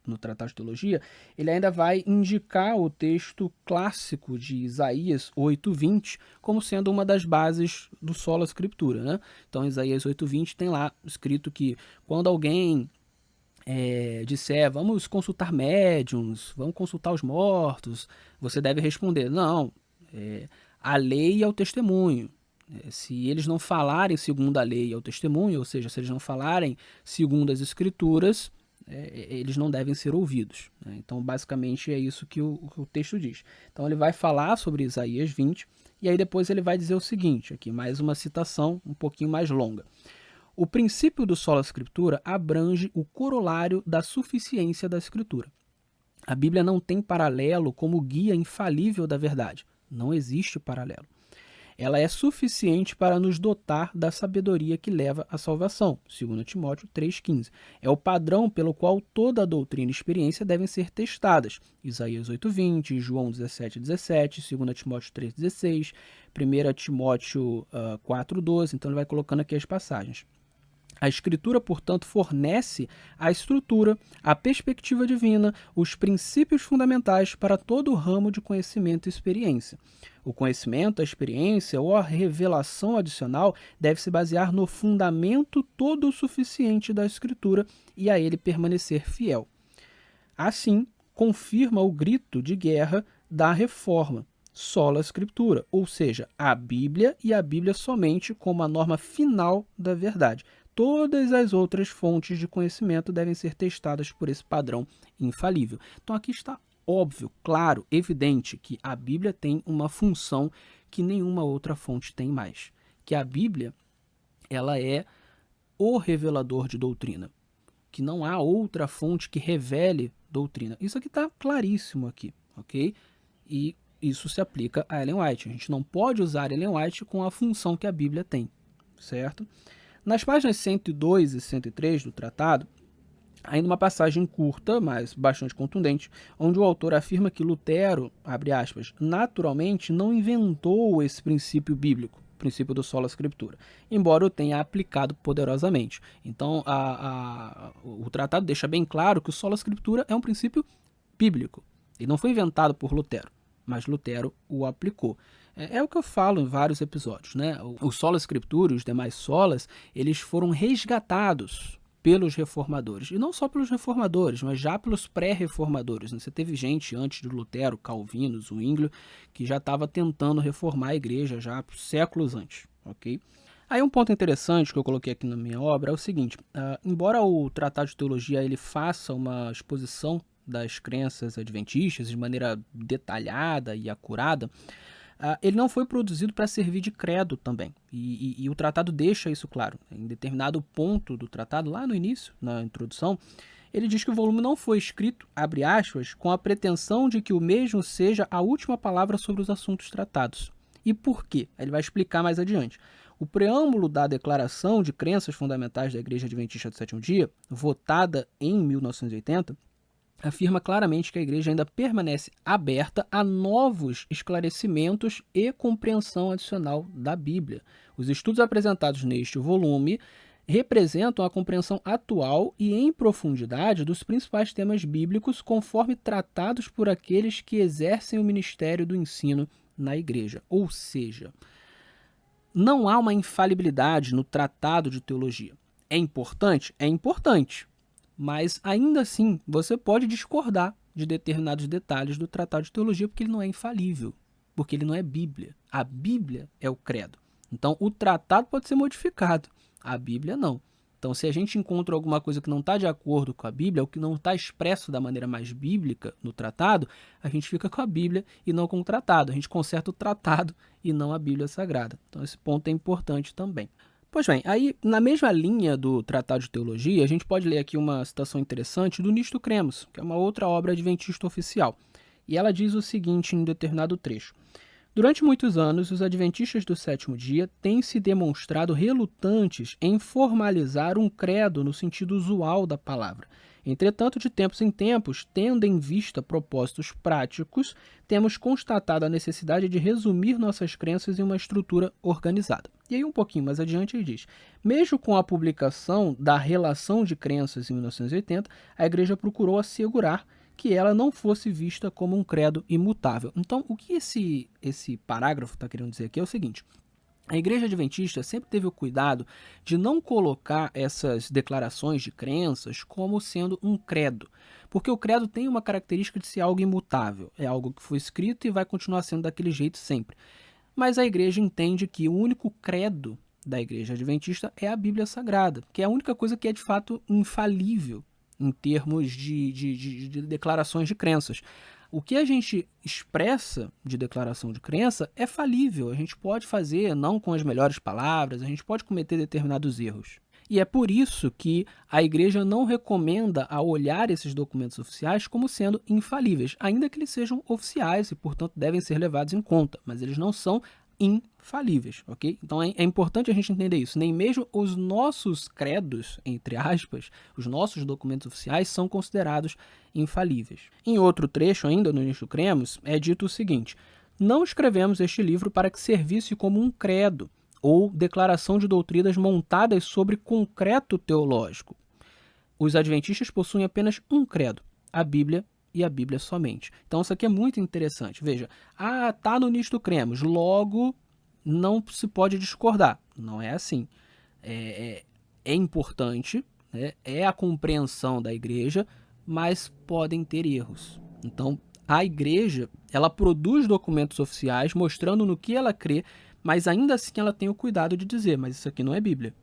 no Tratado de Teologia, ele ainda vai indicar o texto clássico de Isaías 8:20 como sendo uma das bases do sola scriptura, né? Então, Isaías 8:20 tem lá escrito que quando alguém disser, vamos consultar médiuns, vamos consultar os mortos, você deve responder, não, a lei é o testemunho. Se eles não falarem segundo a lei e o testemunho, ou seja, se eles não falarem segundo as Escrituras, eles não devem ser ouvidos, né? Então, basicamente, é isso que o texto diz. Então, ele vai falar sobre Isaías 20, e aí depois ele vai dizer o seguinte, aqui mais uma citação um pouquinho mais longa. O princípio do sola scriptura abrange o corolário da suficiência da Escritura. A Bíblia não tem paralelo como guia infalível da verdade. Não existe paralelo. Ela é suficiente para nos dotar da sabedoria que leva à salvação, 2 Timóteo 3,15. É o padrão pelo qual toda a doutrina e experiência devem ser testadas. Isaías 8,20, João 17,17, 2 Timóteo 3,16, 1 Timóteo 4,12. Então ele vai colocando aqui as passagens. A Escritura, portanto, fornece a estrutura, a perspectiva divina, os princípios fundamentais para todo o ramo de conhecimento e experiência. O conhecimento, a experiência ou a revelação adicional deve se basear no fundamento todo o suficiente da Escritura e a ele permanecer fiel. Assim, confirma o grito de guerra da Reforma, sola scriptura, ou seja, a Bíblia e a Bíblia somente como a norma final da verdade. Todas as outras fontes de conhecimento devem ser testadas por esse padrão infalível. Então aqui está óbvio, claro, evidente que a Bíblia tem uma função que nenhuma outra fonte tem mais. Que a Bíblia, ela é o revelador de doutrina. Que não há outra fonte que revele doutrina. Isso aqui está claríssimo aqui, ok? E isso se aplica a Ellen White. A gente não pode usar Ellen White com a função que a Bíblia tem, certo? Nas páginas 102 e 103 do tratado, ainda uma passagem curta, mas bastante contundente, onde o autor afirma que Lutero, abre aspas, naturalmente não inventou esse princípio bíblico, o princípio do sola scriptura, embora o tenha aplicado poderosamente. Então, o tratado deixa bem claro que o sola scriptura é um princípio bíblico. Ele não foi inventado por Lutero, mas Lutero o aplicou. É o que eu falo em vários episódios, né? O sola scriptura e os demais solas, eles foram resgatados pelos reformadores. E não só pelos reformadores, mas já pelos pré-reformadores. Você teve gente antes de Lutero, Calvino, Zwinglio, que já estava tentando reformar a igreja já séculos antes. Ok? Aí um ponto interessante que eu coloquei aqui na minha obra é o seguinte. Embora o Tratado de Teologia ele faça uma exposição das crenças adventistas de maneira detalhada e acurada, ele não foi produzido para servir de credo também. E o tratado deixa isso claro. Em determinado ponto do tratado, lá no início, na introdução, ele diz que o volume não foi escrito, abre aspas, com a pretensão de que o mesmo seja a última palavra sobre os assuntos tratados. E por quê? Ele vai explicar mais adiante. O preâmbulo da Declaração de Crenças Fundamentais da Igreja Adventista do Sétimo Dia, votada em 1980, afirma claramente que a igreja ainda permanece aberta a novos esclarecimentos e compreensão adicional da Bíblia. Os estudos apresentados neste volume representam a compreensão atual e em profundidade dos principais temas bíblicos conforme tratados por aqueles que exercem o ministério do ensino na igreja. Ou seja, não há uma infalibilidade no tratado de teologia. É importante? É importante. Mas, ainda assim, você pode discordar de determinados detalhes do Tratado de Teologia porque ele não é infalível, porque ele não é Bíblia. A Bíblia é o credo. Então, o tratado pode ser modificado, a Bíblia não. Então, se a gente encontra alguma coisa que não está de acordo com a Bíblia, ou que não está expresso da maneira mais bíblica no tratado, a gente fica com a Bíblia e não com o tratado. A gente conserta o tratado e não a Bíblia Sagrada. Então, esse ponto é importante também. Pois bem, aí na mesma linha do Tratado de Teologia, a gente pode ler aqui uma citação interessante do Nisto Cremos, que é uma outra obra adventista oficial. E ela diz o seguinte em determinado trecho. Durante muitos anos, os adventistas do sétimo dia têm se demonstrado relutantes em formalizar um credo no sentido usual da palavra. Entretanto, de tempos em tempos, tendo em vista propósitos práticos, temos constatado a necessidade de resumir nossas crenças em uma estrutura organizada. E aí, um pouquinho mais adiante, ele diz: mesmo com a publicação da Relação de Crenças em 1980, a Igreja procurou assegurar que ela não fosse vista como um credo imutável. Então, o que esse parágrafo está querendo dizer aqui é o seguinte: a Igreja Adventista sempre teve o cuidado de não colocar essas declarações de crenças como sendo um credo, porque o credo tem uma característica de ser algo imutável, é algo que foi escrito e vai continuar sendo daquele jeito sempre. Mas a Igreja entende que o único credo da Igreja Adventista é a Bíblia Sagrada, que é a única coisa que é de fato infalível em termos de declarações de crenças. O que a gente expressa de declaração de crença é falível, a gente pode fazer não com as melhores palavras, a gente pode cometer determinados erros. E é por isso que a Igreja não recomenda a olhar esses documentos oficiais como sendo infalíveis, ainda que eles sejam oficiais e, portanto, devem ser levados em conta, mas eles não são infalíveis, ok? Então é importante a gente entender isso. Nem mesmo os nossos credos, entre aspas, os nossos documentos oficiais são considerados infalíveis. Em outro trecho ainda, no Nisto Cremos, é dito o seguinte: não escrevemos este livro para que servisse como um credo ou declaração de doutrinas montadas sobre concreto teológico. Os adventistas possuem apenas um credo, a Bíblia e a Bíblia somente. Então isso aqui é muito interessante. Veja, tá no Nisto Cremos, logo não se pode discordar. Não é assim. É importante, né? É a compreensão da igreja, mas podem ter erros. Então a igreja, ela produz documentos oficiais mostrando no que ela crê, mas ainda assim ela tem o cuidado de dizer, mas isso aqui não é Bíblia.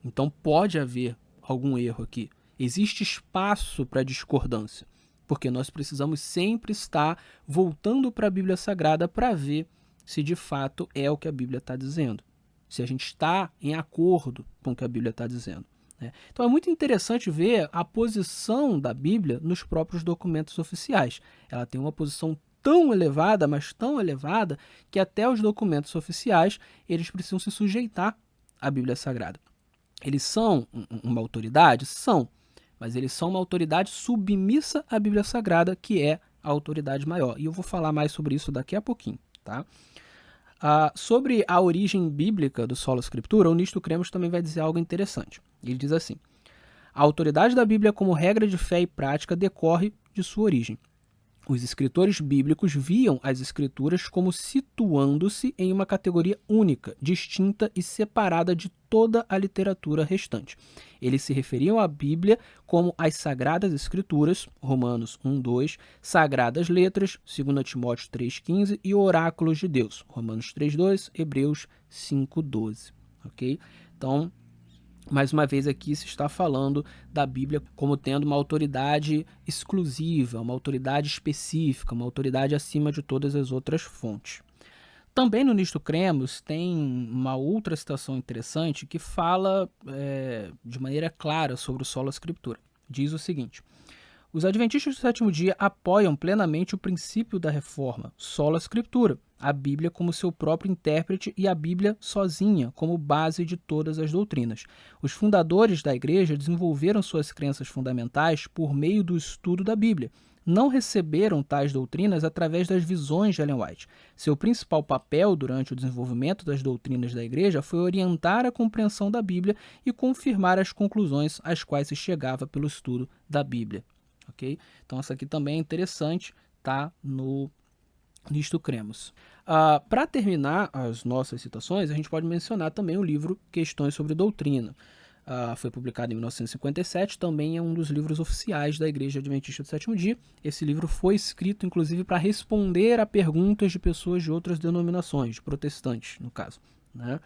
Então pode haver algum erro aqui. Existe espaço para discordância, porque nós precisamos sempre estar voltando para a Bíblia Sagrada para ver se de fato é o que a Bíblia está dizendo, se a gente está em acordo com o que a Bíblia está dizendo, né? Então é muito interessante ver a posição da Bíblia nos próprios documentos oficiais. Ela tem uma posição tão elevada, mas tão elevada, que até os documentos oficiais eles precisam se sujeitar à Bíblia Sagrada. eles são uma autoridade? São, mas eles são uma autoridade submissa à Bíblia Sagrada, que é a autoridade maior. E eu vou falar mais sobre isso daqui a pouquinho, tá? Sobre a origem bíblica do Sola Scriptura, o Nisto Cremos também vai dizer algo interessante. Ele diz assim: a autoridade da Bíblia como regra de fé e prática decorre de sua origem. Os escritores bíblicos viam as escrituras como situando-se em uma categoria única, distinta e separada de toda a literatura restante. Eles se referiam à Bíblia como as Sagradas Escrituras, Romanos 1:2, Sagradas Letras, 2 Timóteo 3:15 e Oráculos de Deus, Romanos 3:2, Hebreus 5:12. Ok? Então, mais uma vez aqui se está falando da Bíblia como tendo uma autoridade exclusiva, uma autoridade específica, uma autoridade acima de todas as outras fontes. Também no Nisto Cremos tem uma outra citação interessante que fala de maneira clara sobre o Sola Scriptura. Diz o seguinte: os adventistas do sétimo dia apoiam plenamente o princípio da reforma, Sola Scriptura, a Bíblia como seu próprio intérprete e a Bíblia sozinha como base de todas as doutrinas. Os fundadores da Igreja desenvolveram suas crenças fundamentais por meio do estudo da Bíblia. Não receberam tais doutrinas através das visões de Ellen White. Seu principal papel durante o desenvolvimento das doutrinas da Igreja foi orientar a compreensão da Bíblia e confirmar as conclusões às quais se chegava pelo estudo da Bíblia. Okay? Então, essa aqui também é interessante, tá no Nisto Cremos. Para terminar as nossas citações, a gente pode mencionar também o livro Questões sobre Doutrina. Foi publicado em 1957, também é um dos livros oficiais da Igreja Adventista do Sétimo Dia. Esse livro foi escrito, inclusive, para responder a perguntas de pessoas de outras denominações, de protestantes, no caso, né?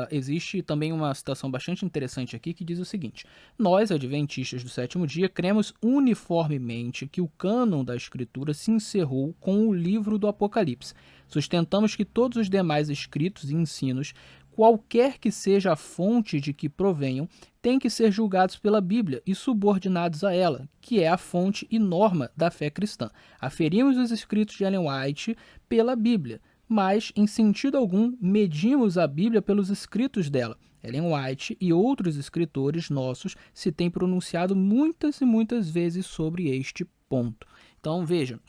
Existe também uma citação bastante interessante aqui que diz o seguinte: nós, adventistas do sétimo dia, cremos uniformemente que o cânon da Escritura se encerrou com o livro do Apocalipse. Sustentamos que todos os demais escritos e ensinos, qualquer que seja a fonte de que provenham, têm que ser julgados pela Bíblia e subordinados a ela, que é a fonte e norma da fé cristã. Aferimos os escritos de Ellen White pela Bíblia, mas, em sentido algum, medimos a Bíblia pelos escritos dela. Ellen White e outros escritores nossos se têm pronunciado muitas e muitas vezes sobre este ponto. Então, veja,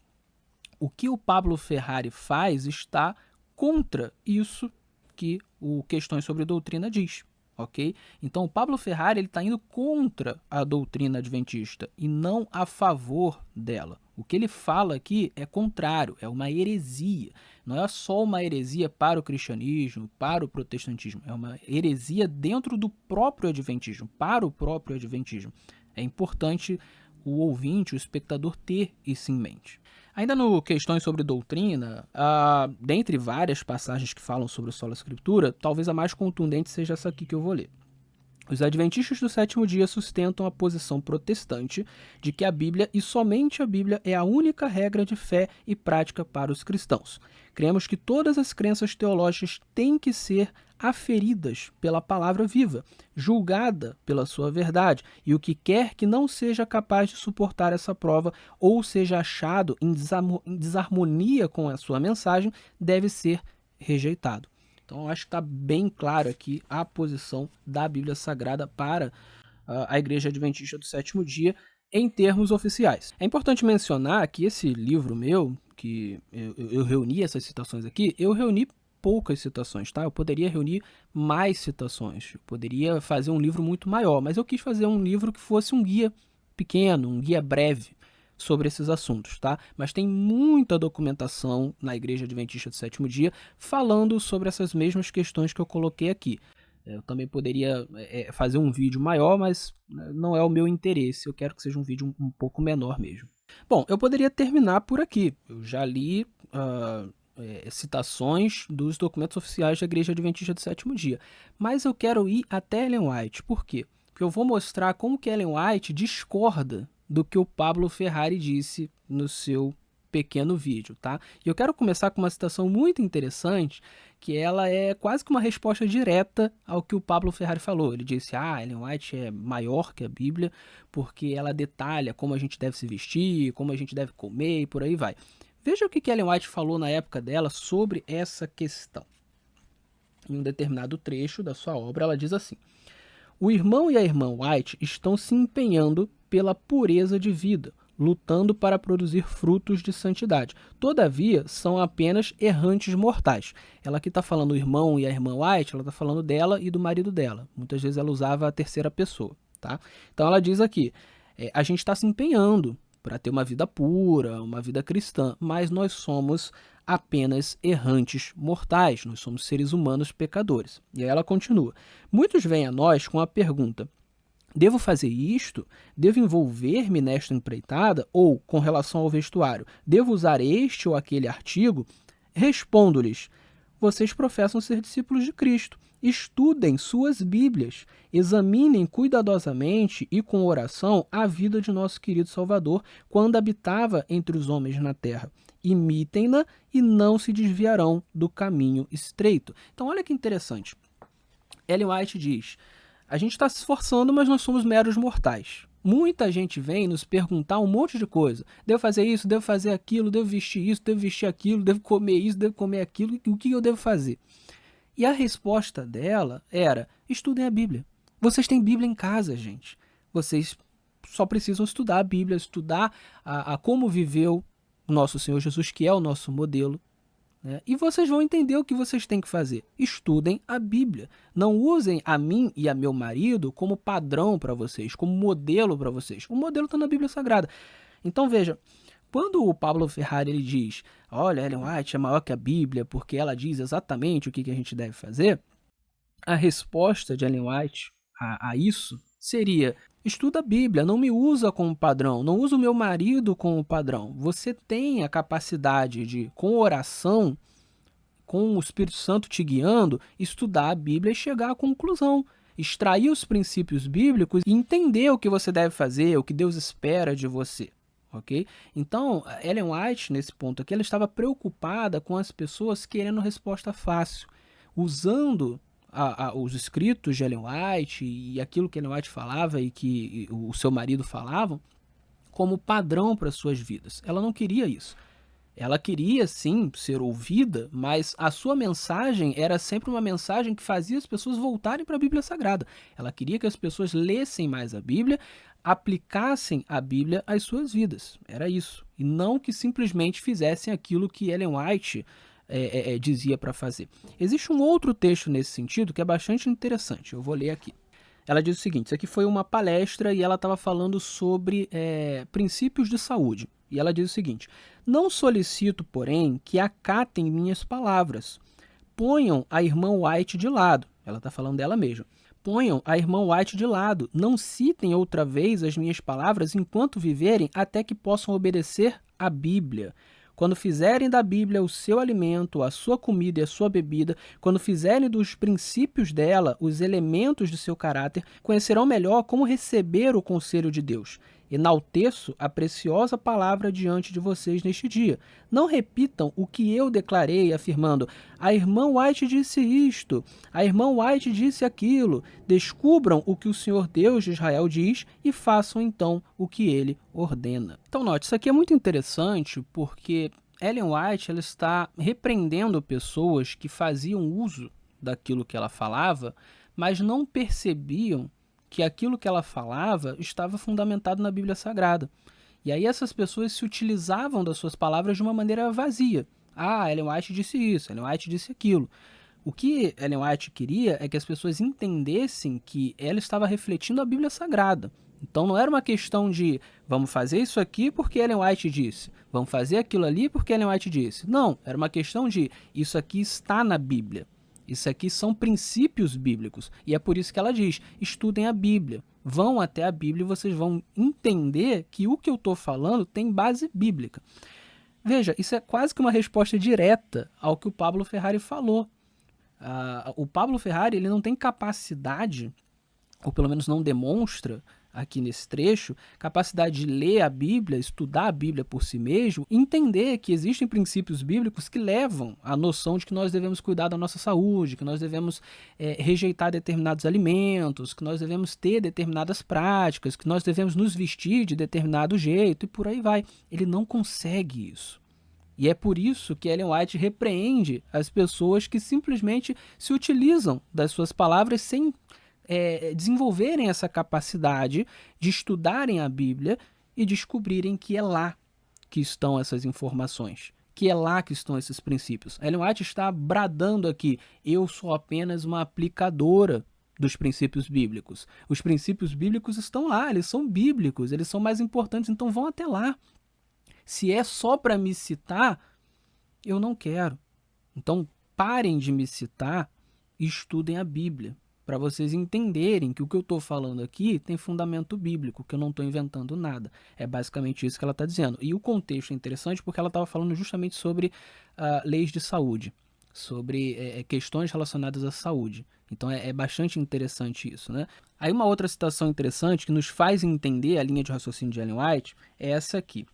o que o Pablo Ferrari faz está contra isso que o Questões sobre Doutrina diz. Ok? Então, o Pablo Ferrari está indo contra a doutrina adventista e não a favor dela. O que ele fala aqui é contrário, é uma heresia. Não é só uma heresia para o cristianismo, para o protestantismo. É uma heresia dentro do próprio adventismo, para o próprio adventismo. É importante o ouvinte, o espectador, ter isso em mente. Ainda no Questões sobre Doutrina, dentre várias passagens que falam sobre o Sola Scriptura, talvez a mais contundente seja essa aqui que eu vou ler. Os adventistas do sétimo dia sustentam a posição protestante de que a Bíblia e somente a Bíblia é a única regra de fé e prática para os cristãos. Cremos que todas as crenças teológicas têm que ser aferidas pela palavra viva, julgada pela sua verdade, e o que quer que não seja capaz de suportar essa prova ou seja achado em desarmonia com a sua mensagem deve ser rejeitado. Então, eu acho que está bem claro aqui a posição da Bíblia Sagrada para a Igreja Adventista do Sétimo Dia em termos oficiais. É importante mencionar que esse livro meu, que eu reuni essas citações aqui, eu reuni poucas citações, tá? Eu poderia reunir mais citações, eu poderia fazer um livro muito maior, mas eu quis fazer um livro que fosse um guia pequeno, um guia breve sobre esses assuntos, tá? Mas tem muita documentação na Igreja Adventista do Sétimo Dia falando sobre essas mesmas questões que eu coloquei aqui. Eu também poderia fazer um vídeo maior, mas não é o meu interesse. Eu quero que seja um vídeo um pouco menor mesmo. Bom, eu poderia terminar por aqui. Eu já li citações dos documentos oficiais da Igreja Adventista do Sétimo Dia. Mas eu quero ir até Ellen White. Por quê? Porque eu vou mostrar como que Ellen White discorda do que o Pablo Ferrari disse no seu pequeno vídeo, tá? E eu quero começar com uma citação muito interessante, que ela é quase que uma resposta direta ao que o Pablo Ferrari falou. Ele disse, Ellen White é maior que a Bíblia, porque ela detalha como a gente deve se vestir, como a gente deve comer e por aí vai. Veja o que Ellen White falou na época dela sobre essa questão. Em um determinado trecho da sua obra, ela diz assim: O irmão e a irmã White estão se empenhando pela pureza de vida, lutando para produzir frutos de santidade. Todavia, são apenas errantes mortais. Ela aqui está falando o irmão e a irmã White, ela está falando dela e do marido dela. Muitas vezes ela usava a terceira pessoa. Tá? Então ela diz aqui, a gente está se empenhando para ter uma vida pura, uma vida cristã, mas nós somos apenas errantes mortais, nós somos seres humanos pecadores. E aí ela continua, muitos vêm a nós com a pergunta, devo fazer isto? Devo envolver-me nesta empreitada? Ou, com relação ao vestuário, devo usar este ou aquele artigo? Respondo-lhes, vocês professam ser discípulos de Cristo. Estudem suas Bíblias, examinem cuidadosamente e com oração a vida de nosso querido Salvador quando habitava entre os homens na terra. Imitem-na e não se desviarão do caminho estreito. Então, olha que interessante. Ellen White diz, a gente está se esforçando, mas nós somos meros mortais. Muita gente vem nos perguntar um monte de coisa. Devo fazer isso, devo fazer aquilo, devo vestir isso, devo vestir aquilo, devo comer isso, devo comer aquilo. O que eu devo fazer? E a resposta dela era, estudem a Bíblia. Vocês têm Bíblia em casa, gente. Vocês só precisam estudar a Bíblia, estudar a como viveu o nosso Senhor Jesus, que é o nosso modelo. Né? E vocês vão entender o que vocês têm que fazer. Estudem a Bíblia. Não usem a mim e a meu marido como padrão para vocês, como modelo para vocês. O modelo está na Bíblia Sagrada. Então, veja, quando o Pablo Ferrari ele diz, olha, Ellen White é maior que a Bíblia porque ela diz exatamente o que a gente deve fazer, a resposta de Ellen White a isso seria, estuda a Bíblia, não me usa como padrão, não usa o meu marido como padrão. Você tem a capacidade de, com oração, com o Espírito Santo te guiando, estudar a Bíblia e chegar à conclusão. Extrair os princípios bíblicos e entender o que você deve fazer, o que Deus espera de você. Okay? Então, Ellen White, nesse ponto aqui, ela estava preocupada com as pessoas querendo resposta fácil, usando os escritos de Ellen White e aquilo que Ellen White falava e que o seu marido falavam como padrão para suas vidas. Ela não queria isso. Ela queria, sim, ser ouvida, mas a sua mensagem era sempre uma mensagem que fazia as pessoas voltarem para a Bíblia Sagrada. Ela queria que as pessoas lessem mais a Bíblia, aplicassem a Bíblia às suas vidas. Era isso. E não que simplesmente fizessem aquilo que Ellen White dizia para fazer. Existe um outro texto nesse sentido que é bastante interessante. Eu vou ler aqui. Ela diz o seguinte, isso aqui foi uma palestra e ela estava falando sobre princípios de saúde. E ela diz o seguinte, não solicito, porém, que acatem minhas palavras. Ponham a irmã White de lado. Ela está falando dela mesma. Ponham a irmã White de lado. Não citem outra vez as minhas palavras enquanto viverem até que possam obedecer à Bíblia. Quando fizerem da Bíblia o seu alimento, a sua comida e a sua bebida, quando fizerem dos princípios dela os elementos de seu caráter, conhecerão melhor como receber o conselho de Deus. Enalteço a preciosa palavra diante de vocês neste dia. Não repitam o que eu declarei, afirmando, a irmã White disse isto, a irmã White disse aquilo. Descubram o que o Senhor Deus de Israel diz e façam então o que ele ordena. Então note, isso aqui é muito interessante porque Ellen White ela está repreendendo pessoas que faziam uso daquilo que ela falava, mas não percebiam que aquilo que ela falava estava fundamentado na Bíblia Sagrada. E aí essas pessoas se utilizavam das suas palavras de uma maneira vazia. Ah, Ellen White disse isso, Ellen White disse aquilo. O que Ellen White queria é que as pessoas entendessem que ela estava refletindo a Bíblia Sagrada. Então não era uma questão de vamos fazer isso aqui porque Ellen White disse, vamos fazer aquilo ali porque Ellen White disse. Não, era uma questão de isso aqui está na Bíblia. Isso aqui são princípios bíblicos. E é por isso que ela diz, estudem a Bíblia. Vão até a Bíblia e vocês vão entender que o que eu estou falando tem base bíblica. Veja, isso é quase que uma resposta direta ao que o Pablo Ferrari falou. O Pablo Ferrari ele não tem capacidade, ou pelo menos não demonstra aqui nesse trecho, capacidade de ler a Bíblia, estudar a Bíblia por si mesmo, entender que existem princípios bíblicos que levam à noção de que nós devemos cuidar da nossa saúde, que nós devemos rejeitar determinados alimentos, que nós devemos ter determinadas práticas, que nós devemos nos vestir de determinado jeito e por aí vai. Ele não consegue isso. E é por isso que Ellen White repreende as pessoas que simplesmente se utilizam das suas palavras sem desenvolverem essa capacidade de estudarem a Bíblia e descobrirem que é lá que estão essas informações, que é lá que estão esses princípios. Ellen White está bradando aqui: eu sou apenas uma aplicadora dos princípios bíblicos. Os princípios bíblicos estão lá, eles são bíblicos, eles são mais importantes, então vão até lá. Se é só para me citar, eu não quero. Então parem de me citar e estudem a Bíblia, para vocês entenderem que o que eu estou falando aqui tem fundamento bíblico, que eu não estou inventando nada. É basicamente isso que ela está dizendo. E o contexto é interessante porque ela estava falando justamente sobre leis de saúde, sobre questões relacionadas à saúde. Então é bastante interessante isso, né? Aí uma outra citação interessante que nos faz entender a linha de raciocínio de Ellen White é essa aqui.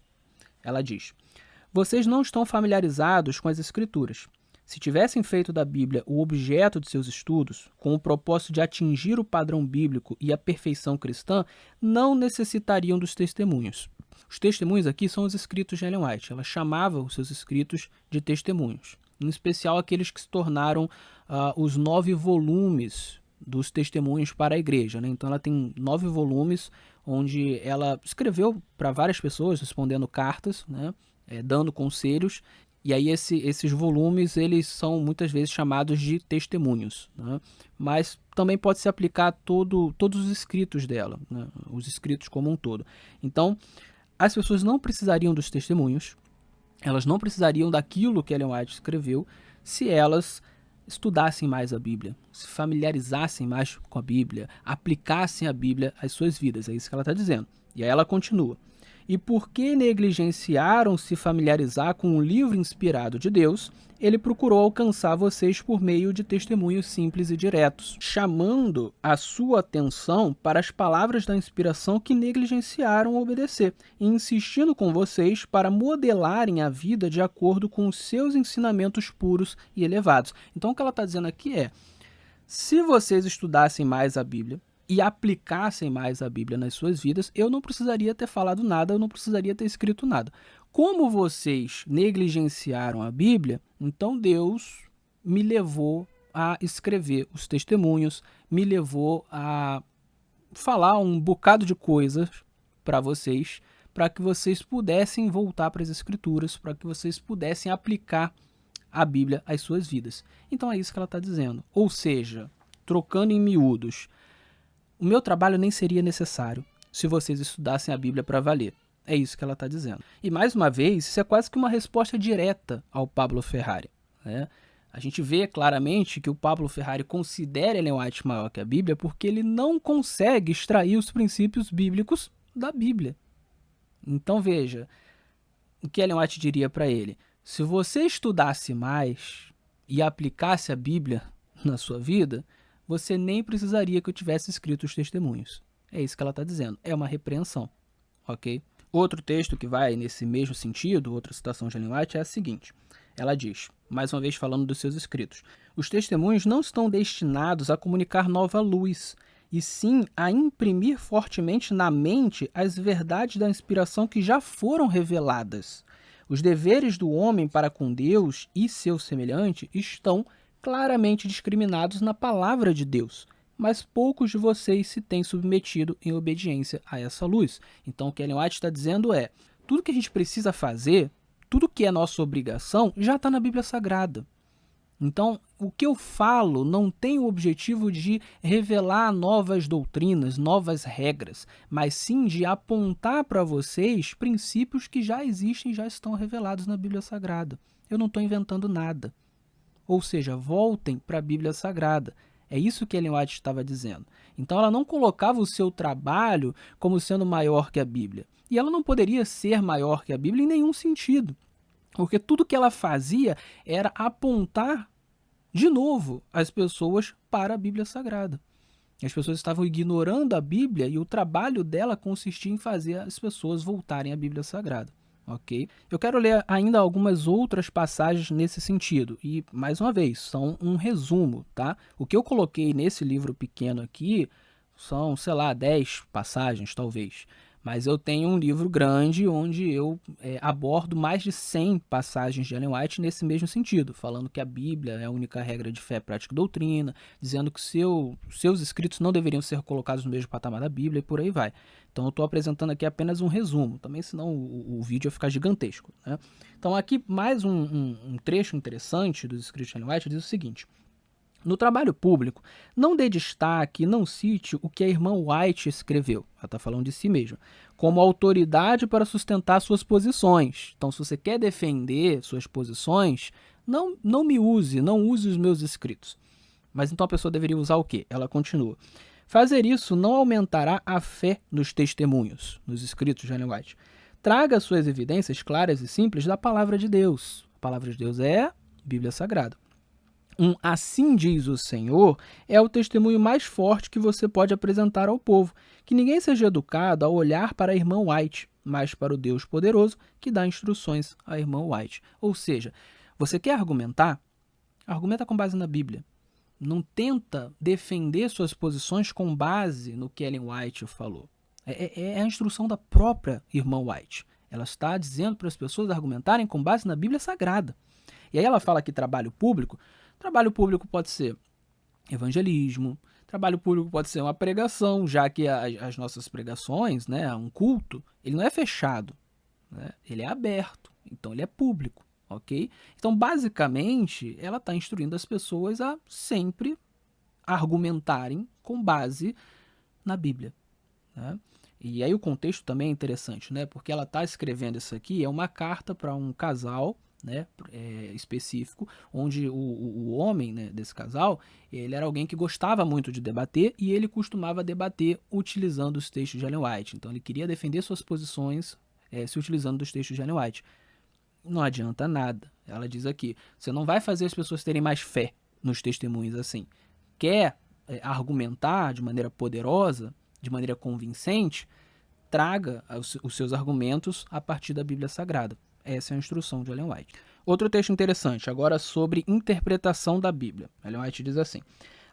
Ela diz: vocês não estão familiarizados com as Escrituras. Se tivessem feito da Bíblia o objeto de seus estudos, com o propósito de atingir o padrão bíblico e a perfeição cristã, não necessitariam dos testemunhos. Os testemunhos aqui são os escritos de Ellen White. Ela chamava os seus escritos de testemunhos, em especial aqueles que se tornaram os 9 volumes dos testemunhos para a igreja, né? Então ela tem 9 volumes onde ela escreveu para várias pessoas, respondendo cartas, né? Dando conselhos. E aí esses volumes, eles são muitas vezes chamados de testemunhos, né? Mas também pode se aplicar a todos os escritos dela, né? Os escritos como um todo. Então, as pessoas não precisariam dos testemunhos, elas não precisariam daquilo que Ellen White escreveu se elas estudassem mais a Bíblia, se familiarizassem mais com a Bíblia, aplicassem a Bíblia às suas vidas. É isso que ela está dizendo. E aí ela continua: e porque negligenciaram se familiarizar com o livro inspirado de Deus, ele procurou alcançar vocês por meio de testemunhos simples e diretos, chamando a sua atenção para as palavras da inspiração que negligenciaram obedecer, e insistindo com vocês para modelarem a vida de acordo com os seus ensinamentos puros e elevados. Então o que ela está dizendo aqui é: se vocês estudassem mais a Bíblia e aplicassem mais a Bíblia nas suas vidas, eu não precisaria ter falado nada, eu não precisaria ter escrito nada. Como vocês negligenciaram a Bíblia, então Deus me levou a escrever os testemunhos, me levou a falar um bocado de coisas para vocês, para que vocês pudessem voltar para as Escrituras, para que vocês pudessem aplicar a Bíblia às suas vidas. Então é isso que ela está dizendo. Ou seja, trocando em miúdos, o meu trabalho nem seria necessário se vocês estudassem a Bíblia para valer. É isso que ela está dizendo. E mais uma vez, isso é quase que uma resposta direta ao Pablo Ferrari, né? A gente vê claramente que o Pablo Ferrari considera Ellen White maior que a Bíblia porque ele não consegue extrair os princípios bíblicos da Bíblia. Então veja, o que Ellen White diria para ele: se você estudasse mais e aplicasse a Bíblia na sua vida, você nem precisaria que eu tivesse escrito os testemunhos. É isso que ela está dizendo. É uma repreensão, ok? Outro texto que vai nesse mesmo sentido, outra citação de Ellen White, é a seguinte. Ela diz, mais uma vez falando dos seus escritos: os testemunhos não estão destinados a comunicar nova luz, e sim a imprimir fortemente na mente as verdades da inspiração que já foram reveladas. Os deveres do homem para com Deus e seu semelhante estão claramente discriminados na palavra de Deus, mas poucos de vocês se têm submetido em obediência a essa luz. Então o que Ellen White está dizendo é: tudo que a gente precisa fazer, tudo que é nossa obrigação, já está na Bíblia Sagrada. Então o que eu falo não tem o objetivo de revelar novas doutrinas, novas regras, mas sim de apontar para vocês princípios que já existem e já estão revelados na Bíblia Sagrada. Eu não estou inventando nada. Ou seja, voltem para a Bíblia Sagrada. É isso que Ellen White estava dizendo. Então ela não colocava o seu trabalho como sendo maior que a Bíblia. E ela não poderia ser maior que a Bíblia em nenhum sentido. Porque tudo que ela fazia era apontar de novo as pessoas para a Bíblia Sagrada. As pessoas estavam ignorando a Bíblia e o trabalho dela consistia em fazer as pessoas voltarem à Bíblia Sagrada. Ok? Eu quero ler ainda algumas outras passagens nesse sentido. E, mais uma vez, são um resumo, tá? O que eu coloquei nesse livro pequeno aqui são, sei lá, 10 passagens, talvez. Mas eu tenho um livro grande onde eu abordo mais de 100 passagens de Ellen White nesse mesmo sentido, falando que a Bíblia é a única regra de fé, prática e doutrina, dizendo que seus escritos não deveriam ser colocados no mesmo patamar da Bíblia e por aí vai. Então eu estou apresentando aqui apenas um resumo, também senão o vídeo ia ficar gigantesco, né? Então aqui mais um trecho interessante dos escritos de Ellen White diz o seguinte: no trabalho público, não dê destaque, não cite o que a irmã White escreveu, ela está falando de si mesma, como autoridade para sustentar suas posições. Então, se você quer defender suas posições, não me use, não use os meus escritos. Mas então a pessoa deveria usar o quê? Ela continua. Fazer isso não aumentará a fé nos testemunhos, nos escritos de Ellen White. Traga suas evidências claras e simples da palavra de Deus. A palavra de Deus é a Bíblia Sagrada. Um assim diz o Senhor é o testemunho mais forte que você pode apresentar ao povo, que ninguém seja educado a olhar para a irmã White, mas para o Deus poderoso que dá instruções à irmã White. Ou seja, você quer argumentar? Argumenta com base na Bíblia. Não tenta defender suas posições com base no que Ellen White falou. É a instrução da própria irmã White. Ela está dizendo para as pessoas argumentarem com base na Bíblia Sagrada. E aí ela fala que trabalho público. Trabalho público pode ser evangelismo, trabalho público pode ser uma pregação, já que as nossas pregações, né, um culto, ele não é fechado, né, ele é aberto, então ele é público, ok? Então, basicamente, ela está instruindo as pessoas a sempre argumentarem com base na Bíblia, né? E aí o contexto também é interessante, né, porque ela está escrevendo isso aqui, é uma carta para um casal, né, específico, onde o homem, né, desse casal, ele era alguém que gostava muito de debater e ele costumava debater utilizando os textos de Ellen White. Então ele queria defender suas posições se utilizando dos textos de Ellen White. Não adianta nada. Ela diz aqui, você não vai fazer as pessoas terem mais fé nos testemunhos assim. Quer argumentar de maneira poderosa, de maneira convincente, traga os seus argumentos a partir da Bíblia Sagrada. Essa é a instrução de Ellen White. Outro texto interessante, agora sobre interpretação da Bíblia. Ellen White diz assim: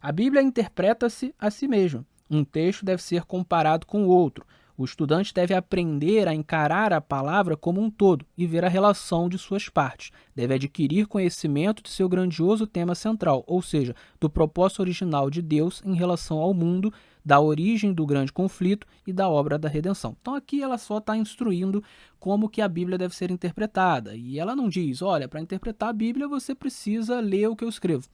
a Bíblia interpreta-se a si mesma. Um texto deve ser comparado com o outro. O estudante deve aprender a encarar a palavra como um todo e ver a relação de suas partes. Deve adquirir conhecimento de seu grandioso tema central, ou seja, do propósito original de Deus em relação ao mundo, da origem do grande conflito e da obra da redenção. Então aqui ela só está instruindo como que a Bíblia deve ser interpretada. E ela não diz, olha, para interpretar a Bíblia você precisa ler o que eu escrevo.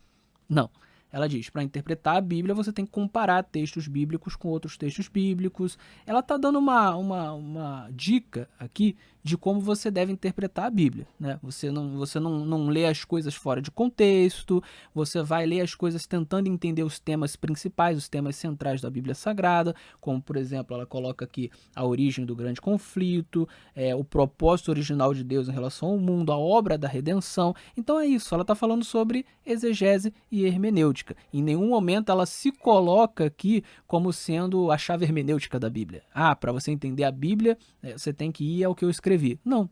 Não. Ela diz, para interpretar a Bíblia você tem que comparar textos bíblicos com outros textos bíblicos. Ela está dando uma dica aqui de como você deve interpretar a Bíblia, né? Você não lê as coisas fora de contexto, você vai ler as coisas tentando entender os temas principais, os temas centrais da Bíblia Sagrada, como, por exemplo, ela coloca aqui a origem do grande conflito, o propósito original de Deus em relação ao mundo, a obra da redenção. Então é isso, ela está falando sobre exegese e hermenêutica. Em nenhum momento ela se coloca aqui como sendo a chave hermenêutica da Bíblia. Para você entender a Bíblia, você tem que ir ao que eu escrevi. Não.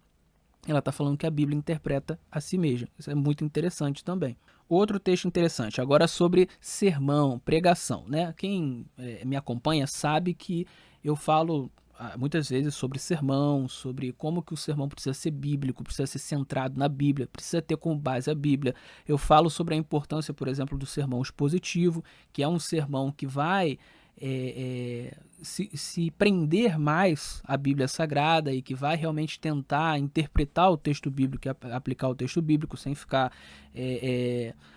Ela está falando que a Bíblia interpreta a si mesma. Isso é muito interessante também. Outro texto interessante, agora sobre sermão, pregação, né? Quem me acompanha sabe que eu falo muitas vezes sobre sermão, sobre como que o sermão precisa ser bíblico, precisa ser centrado na Bíblia, precisa ter como base a Bíblia. Eu falo sobre a importância, por exemplo, do sermão expositivo, que é um sermão que vai se prender mais à Bíblia Sagrada e que vai realmente tentar interpretar o texto bíblico e aplicar o texto bíblico sem ficar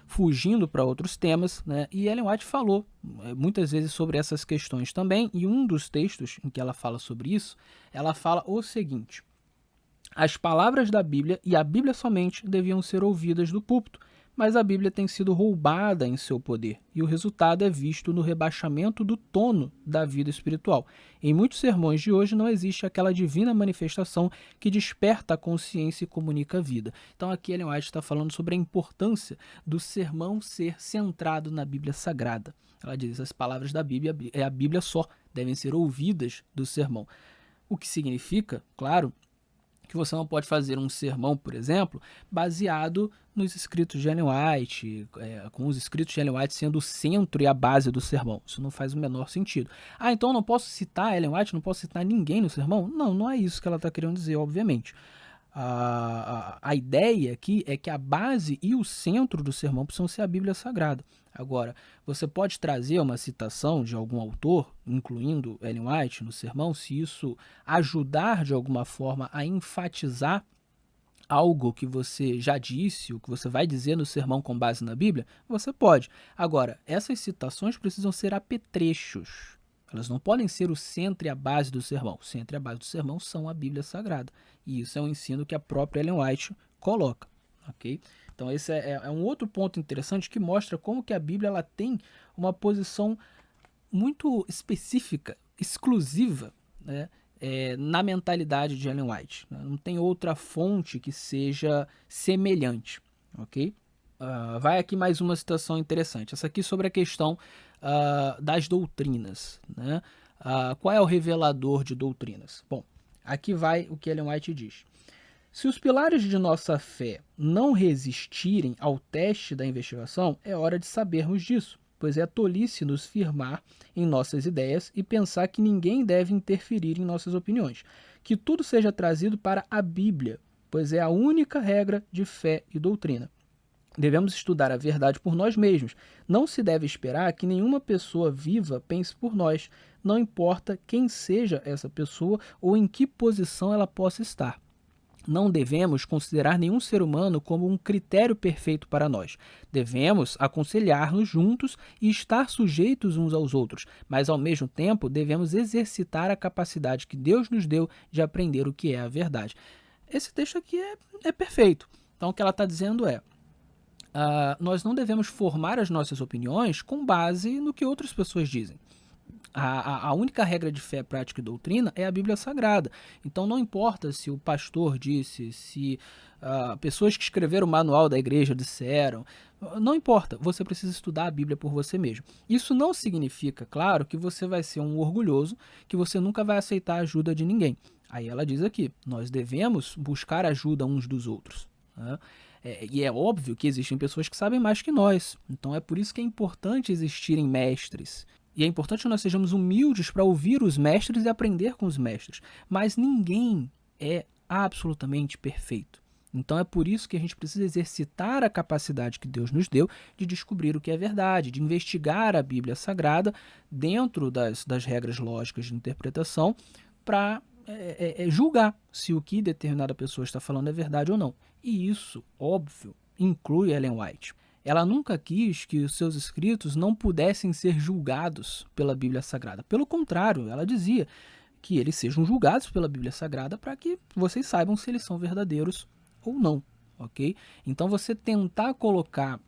fugindo para outros temas, né? E Ellen White falou muitas vezes sobre essas questões também, e um dos textos em que ela fala sobre isso, ela fala o seguinte: as palavras da Bíblia e a Bíblia somente deviam ser ouvidas do púlpito, mas a Bíblia tem sido roubada em seu poder, e o resultado é visto no rebaixamento do tono da vida espiritual. Em muitos sermões de hoje não existe aquela divina manifestação que desperta a consciência e comunica a vida. Então aqui Ellen White está falando sobre a importância do sermão ser centrado na Bíblia Sagrada. Ela diz, as palavras da Bíblia, a Bíblia só, devem ser ouvidas do sermão. O que significa, claro, que você não pode fazer um sermão, por exemplo, baseado nos escritos de Ellen White, com os escritos de Ellen White sendo o centro e a base do sermão. Isso não faz o menor sentido. Então eu não posso citar Ellen White, não posso citar ninguém no sermão? Não, não é isso que ela está querendo dizer, obviamente. A ideia aqui é que a base e o centro do sermão precisam ser a Bíblia Sagrada. Agora, você pode trazer uma citação de algum autor, incluindo Ellen White, no sermão, se isso ajudar de alguma forma a enfatizar algo que você já disse, o que você vai dizer no sermão com base na Bíblia, você pode. Agora, essas citações precisam ser apetrechos. Elas não podem ser o centro e a base do sermão. O centro e a base do sermão são a Bíblia Sagrada. E isso é um ensino que a própria Ellen White coloca. Okay? Então esse é um outro ponto interessante que mostra como que a Bíblia ela tem uma posição muito específica, exclusiva, né, na mentalidade de Ellen White. Não tem outra fonte que seja semelhante. Okay? Vai aqui mais uma citação interessante. Essa aqui sobre a questão das doutrinas. Né? Qual é o revelador de doutrinas? Bom, aqui vai o que Ellen White diz. Se os pilares de nossa fé não resistirem ao teste da investigação, é hora de sabermos disso, pois é tolice nos firmar em nossas ideias e pensar que ninguém deve interferir em nossas opiniões. Que tudo seja trazido para a Bíblia, pois é a única regra de fé e doutrina. Devemos estudar a verdade por nós mesmos. Não se deve esperar que nenhuma pessoa viva pense por nós, não importa quem seja essa pessoa ou em que posição ela possa estar. Não devemos considerar nenhum ser humano como um critério perfeito para nós. Devemos aconselhar-nos juntos e estar sujeitos uns aos outros, mas ao mesmo tempo devemos exercitar a capacidade que Deus nos deu de aprender o que é a verdade. Esse texto aqui é perfeito. Então o que ela está dizendo é: nós não devemos formar as nossas opiniões com base no que outras pessoas dizem. A única regra de fé, prática e doutrina é a Bíblia Sagrada. Então não importa se o pastor disse, se pessoas que escreveram o manual da igreja disseram, não importa, você precisa estudar a Bíblia por você mesmo. Isso não significa, claro, que você vai ser um orgulhoso, que você nunca vai aceitar a ajuda de ninguém. Aí ela diz aqui, nós devemos buscar ajuda uns dos outros. Né? E é óbvio que existem pessoas que sabem mais que nós. Então é por isso que é importante existirem mestres. E é importante que nós sejamos humildes para ouvir os mestres e aprender com os mestres. Mas ninguém é absolutamente perfeito. Então é por isso que a gente precisa exercitar a capacidade que Deus nos deu de descobrir o que é verdade, de investigar a Bíblia Sagrada dentro das regras lógicas de interpretação para julgar se o que determinada pessoa está falando é verdade ou não. E isso, óbvio, inclui Ellen White. Ela nunca quis que os seus escritos não pudessem ser julgados pela Bíblia Sagrada. Pelo contrário, ela dizia que eles sejam julgados pela Bíblia Sagrada para que vocês saibam se eles são verdadeiros ou não, ok? Então você tentar colocar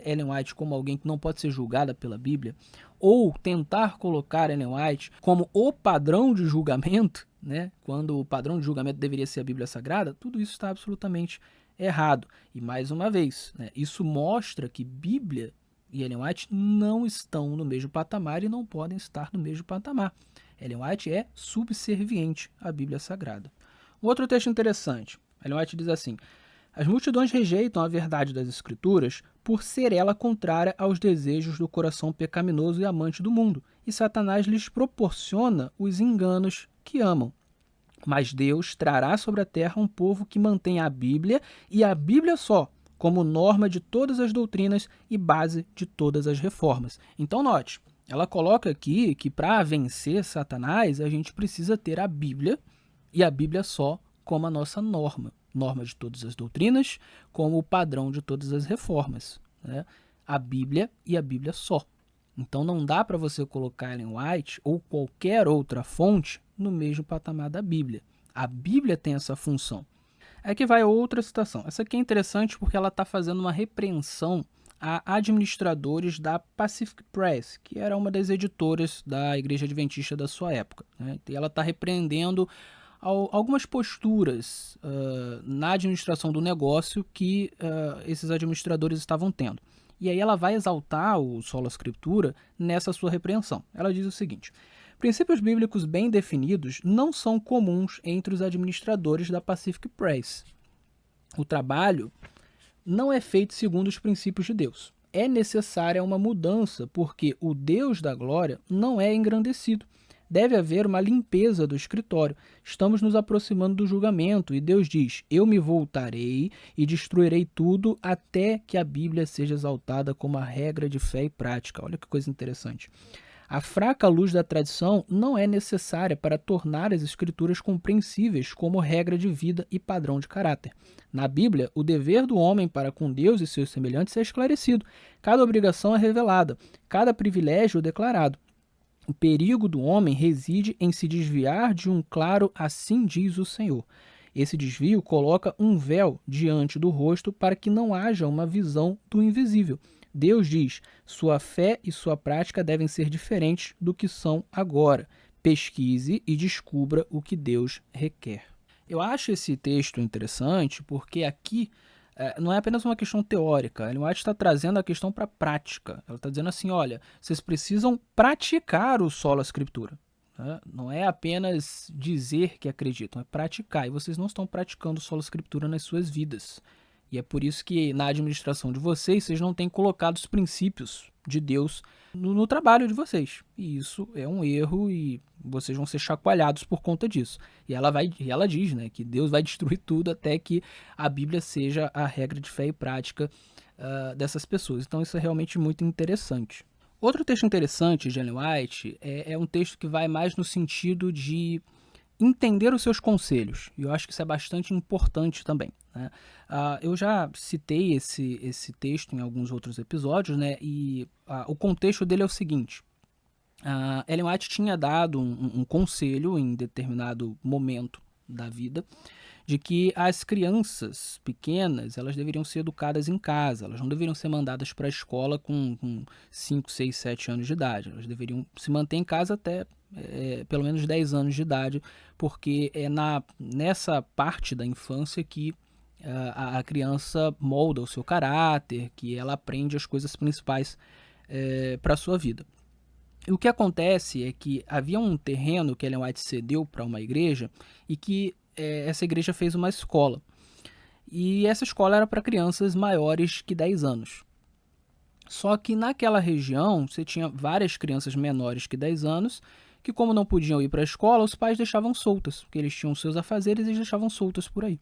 Ellen White como alguém que não pode ser julgada pela Bíblia, ou tentar colocar Ellen White como o padrão de julgamento, né, quando o padrão de julgamento deveria ser a Bíblia Sagrada, tudo isso está absolutamente errado. E mais uma vez, né, isso mostra que Bíblia e Ellen White não estão no mesmo patamar e não podem estar no mesmo patamar. Ellen White é subserviente à Bíblia Sagrada. Um outro texto interessante, Ellen White diz assim: as multidões rejeitam a verdade das Escrituras por ser ela contrária aos desejos do coração pecaminoso e amante do mundo, e Satanás lhes proporciona os enganos que amam. Mas Deus trará sobre a terra um povo que mantém a Bíblia e a Bíblia só como norma de todas as doutrinas e base de todas as reformas. Então note, ela coloca aqui que para vencer Satanás a gente precisa ter a Bíblia e a Bíblia só como a nossa norma de todas as doutrinas, como o padrão de todas as reformas. Né? A Bíblia e a Bíblia só. Então não dá para você colocar Ellen White ou qualquer outra fonte no mesmo patamar da Bíblia. A Bíblia tem essa função. Aqui vai outra citação. Essa aqui é interessante porque ela está fazendo uma repreensão a administradores da Pacific Press, que era uma das editoras da Igreja Adventista da sua época. Né? E ela está repreendendo algumas posturas na administração do negócio que esses administradores estavam tendo. E aí ela vai exaltar o Sola Scriptura nessa sua repreensão. Ela diz o seguinte: Princípios bíblicos bem definidos não são comuns entre os administradores da Pacific Press. O trabalho não é feito segundo os princípios de Deus. É necessária uma mudança, porque o Deus da glória não é engrandecido. Deve haver uma limpeza do escritório. Estamos nos aproximando do julgamento e Deus diz: eu me voltarei e destruirei tudo até que a Bíblia seja exaltada como a regra de fé e prática. Olha que coisa interessante. A fraca luz da tradição não é necessária para tornar as escrituras compreensíveis como regra de vida e padrão de caráter. Na Bíblia, o dever do homem para com Deus e seus semelhantes é esclarecido. Cada obrigação é revelada, cada privilégio declarado. O perigo do homem reside em se desviar de um claro assim diz o Senhor. Esse desvio coloca um véu diante do rosto para que não haja uma visão do invisível. Deus diz: sua fé e sua prática devem ser diferentes do que são agora. Pesquise e descubra o que Deus requer. Eu acho esse texto interessante porque aqui não é apenas uma questão teórica. Ellen White está trazendo a questão para a prática. Ela está dizendo assim, olha, vocês precisam praticar o sola scriptura. Né? Não é apenas dizer que acreditam, é praticar. E vocês não estão praticando o sola scriptura nas suas vidas. E é por isso que na administração de vocês não têm colocado os princípios de Deus no trabalho de vocês. E isso é um erro e vocês vão ser chacoalhados por conta disso. E ela diz, né, que Deus vai destruir tudo até que a Bíblia seja a regra de fé e prática dessas pessoas. Então isso é realmente muito interessante. Outro texto interessante de Ellen White é um texto que vai mais no sentido de entender os seus conselhos, e eu acho que isso é bastante importante também. Né? Eu já citei esse texto em alguns outros episódios, né? E o contexto dele é o seguinte: Ellen White tinha dado um conselho em determinado momento da vida de que as crianças pequenas elas deveriam ser educadas em casa, elas não deveriam ser mandadas para a escola com 5, 6, 7 anos de idade, elas deveriam se manter em casa até pelo menos 10 anos de idade, porque é nessa parte da infância que a criança molda o seu caráter, que ela aprende as coisas principais para a sua vida. E o que acontece é que havia um terreno que Ellen White cedeu para uma igreja e que essa igreja fez uma escola. E essa escola era para crianças maiores que 10 anos. Só que naquela região você tinha várias crianças menores que 10 anos que, como não podiam ir para a escola, os pais deixavam soltas, porque eles tinham seus afazeres e eles deixavam soltas por aí.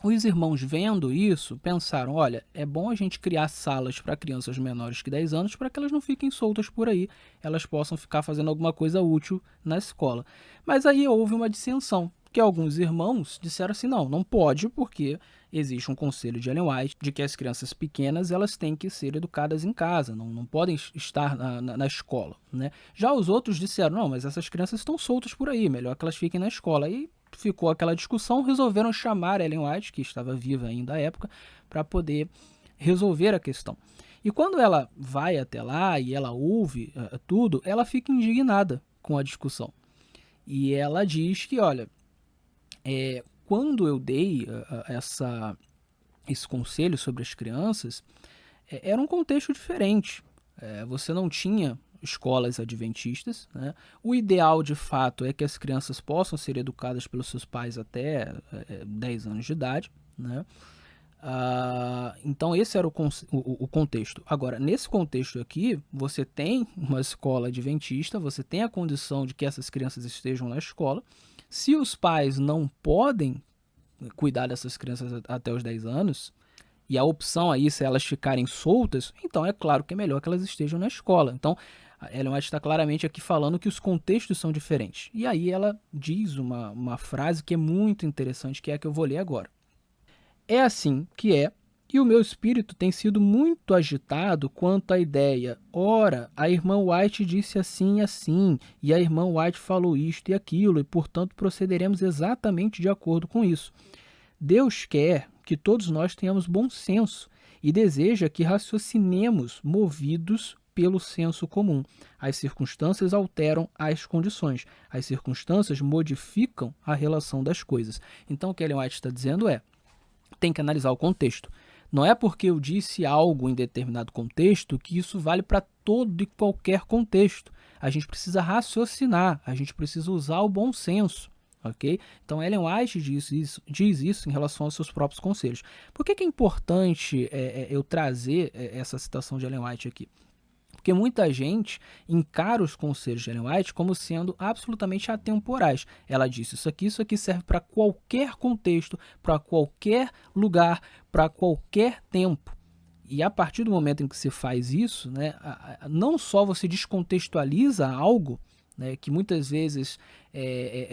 Os irmãos, vendo isso, pensaram, olha, é bom a gente criar salas para crianças menores que 10 anos para que elas não fiquem soltas por aí, elas possam ficar fazendo alguma coisa útil na escola. Mas aí houve uma dissensão, que alguns irmãos disseram assim, não pode, porque existe um conselho de Ellen White de que as crianças pequenas elas têm que ser educadas em casa, não podem estar na escola. Né? Já os outros disseram, não, mas essas crianças estão soltas por aí, melhor que elas fiquem na escola. E ficou aquela discussão, resolveram chamar Ellen White, que estava viva ainda à época, para poder resolver a questão. E quando ela vai até lá e ela ouve tudo, ela fica indignada com a discussão. E ela diz que, olha, quando eu dei esse conselho sobre as crianças, era um contexto diferente. Você não tinha escolas adventistas. Né? O ideal, de fato, é que as crianças possam ser educadas pelos seus pais até 10 anos de idade. Né? Então, esse era o contexto. Agora, nesse contexto aqui, você tem uma escola adventista, você tem a condição de que essas crianças estejam na escola. Se os pais não podem cuidar dessas crianças até os 10 anos, e a opção aí, se elas ficarem soltas, então é claro que é melhor que elas estejam na escola. Então, a Ellen White está claramente aqui falando que os contextos são diferentes. E aí ela diz uma frase que é muito interessante, que é a que eu vou ler agora. É assim que é, e o meu espírito tem sido muito agitado quanto à ideia. Ora, a irmã White disse assim e assim, e a irmã White falou isto e aquilo, e portanto procederemos exatamente de acordo com isso. Deus quer que todos nós tenhamos bom senso e deseja que raciocinemos movidos pelo senso comum. As circunstâncias alteram as condições. As circunstâncias modificam a relação das coisas. Então, o que Ellen White está dizendo tem que analisar o contexto. Não é porque eu disse algo em determinado contexto que isso vale para todo e qualquer contexto. A gente precisa raciocinar, a gente precisa usar o bom senso. Ok? Então, Ellen White diz isso em relação aos seus próprios conselhos. Por que é importante eu trazer essa citação de Ellen White aqui? Porque muita gente encara os conselhos de Ellen White como sendo absolutamente atemporais. Ela disse isso aqui serve para qualquer contexto, para qualquer lugar, para qualquer tempo. E a partir do momento em que se faz isso, né, não só você descontextualiza algo, né, que muitas vezes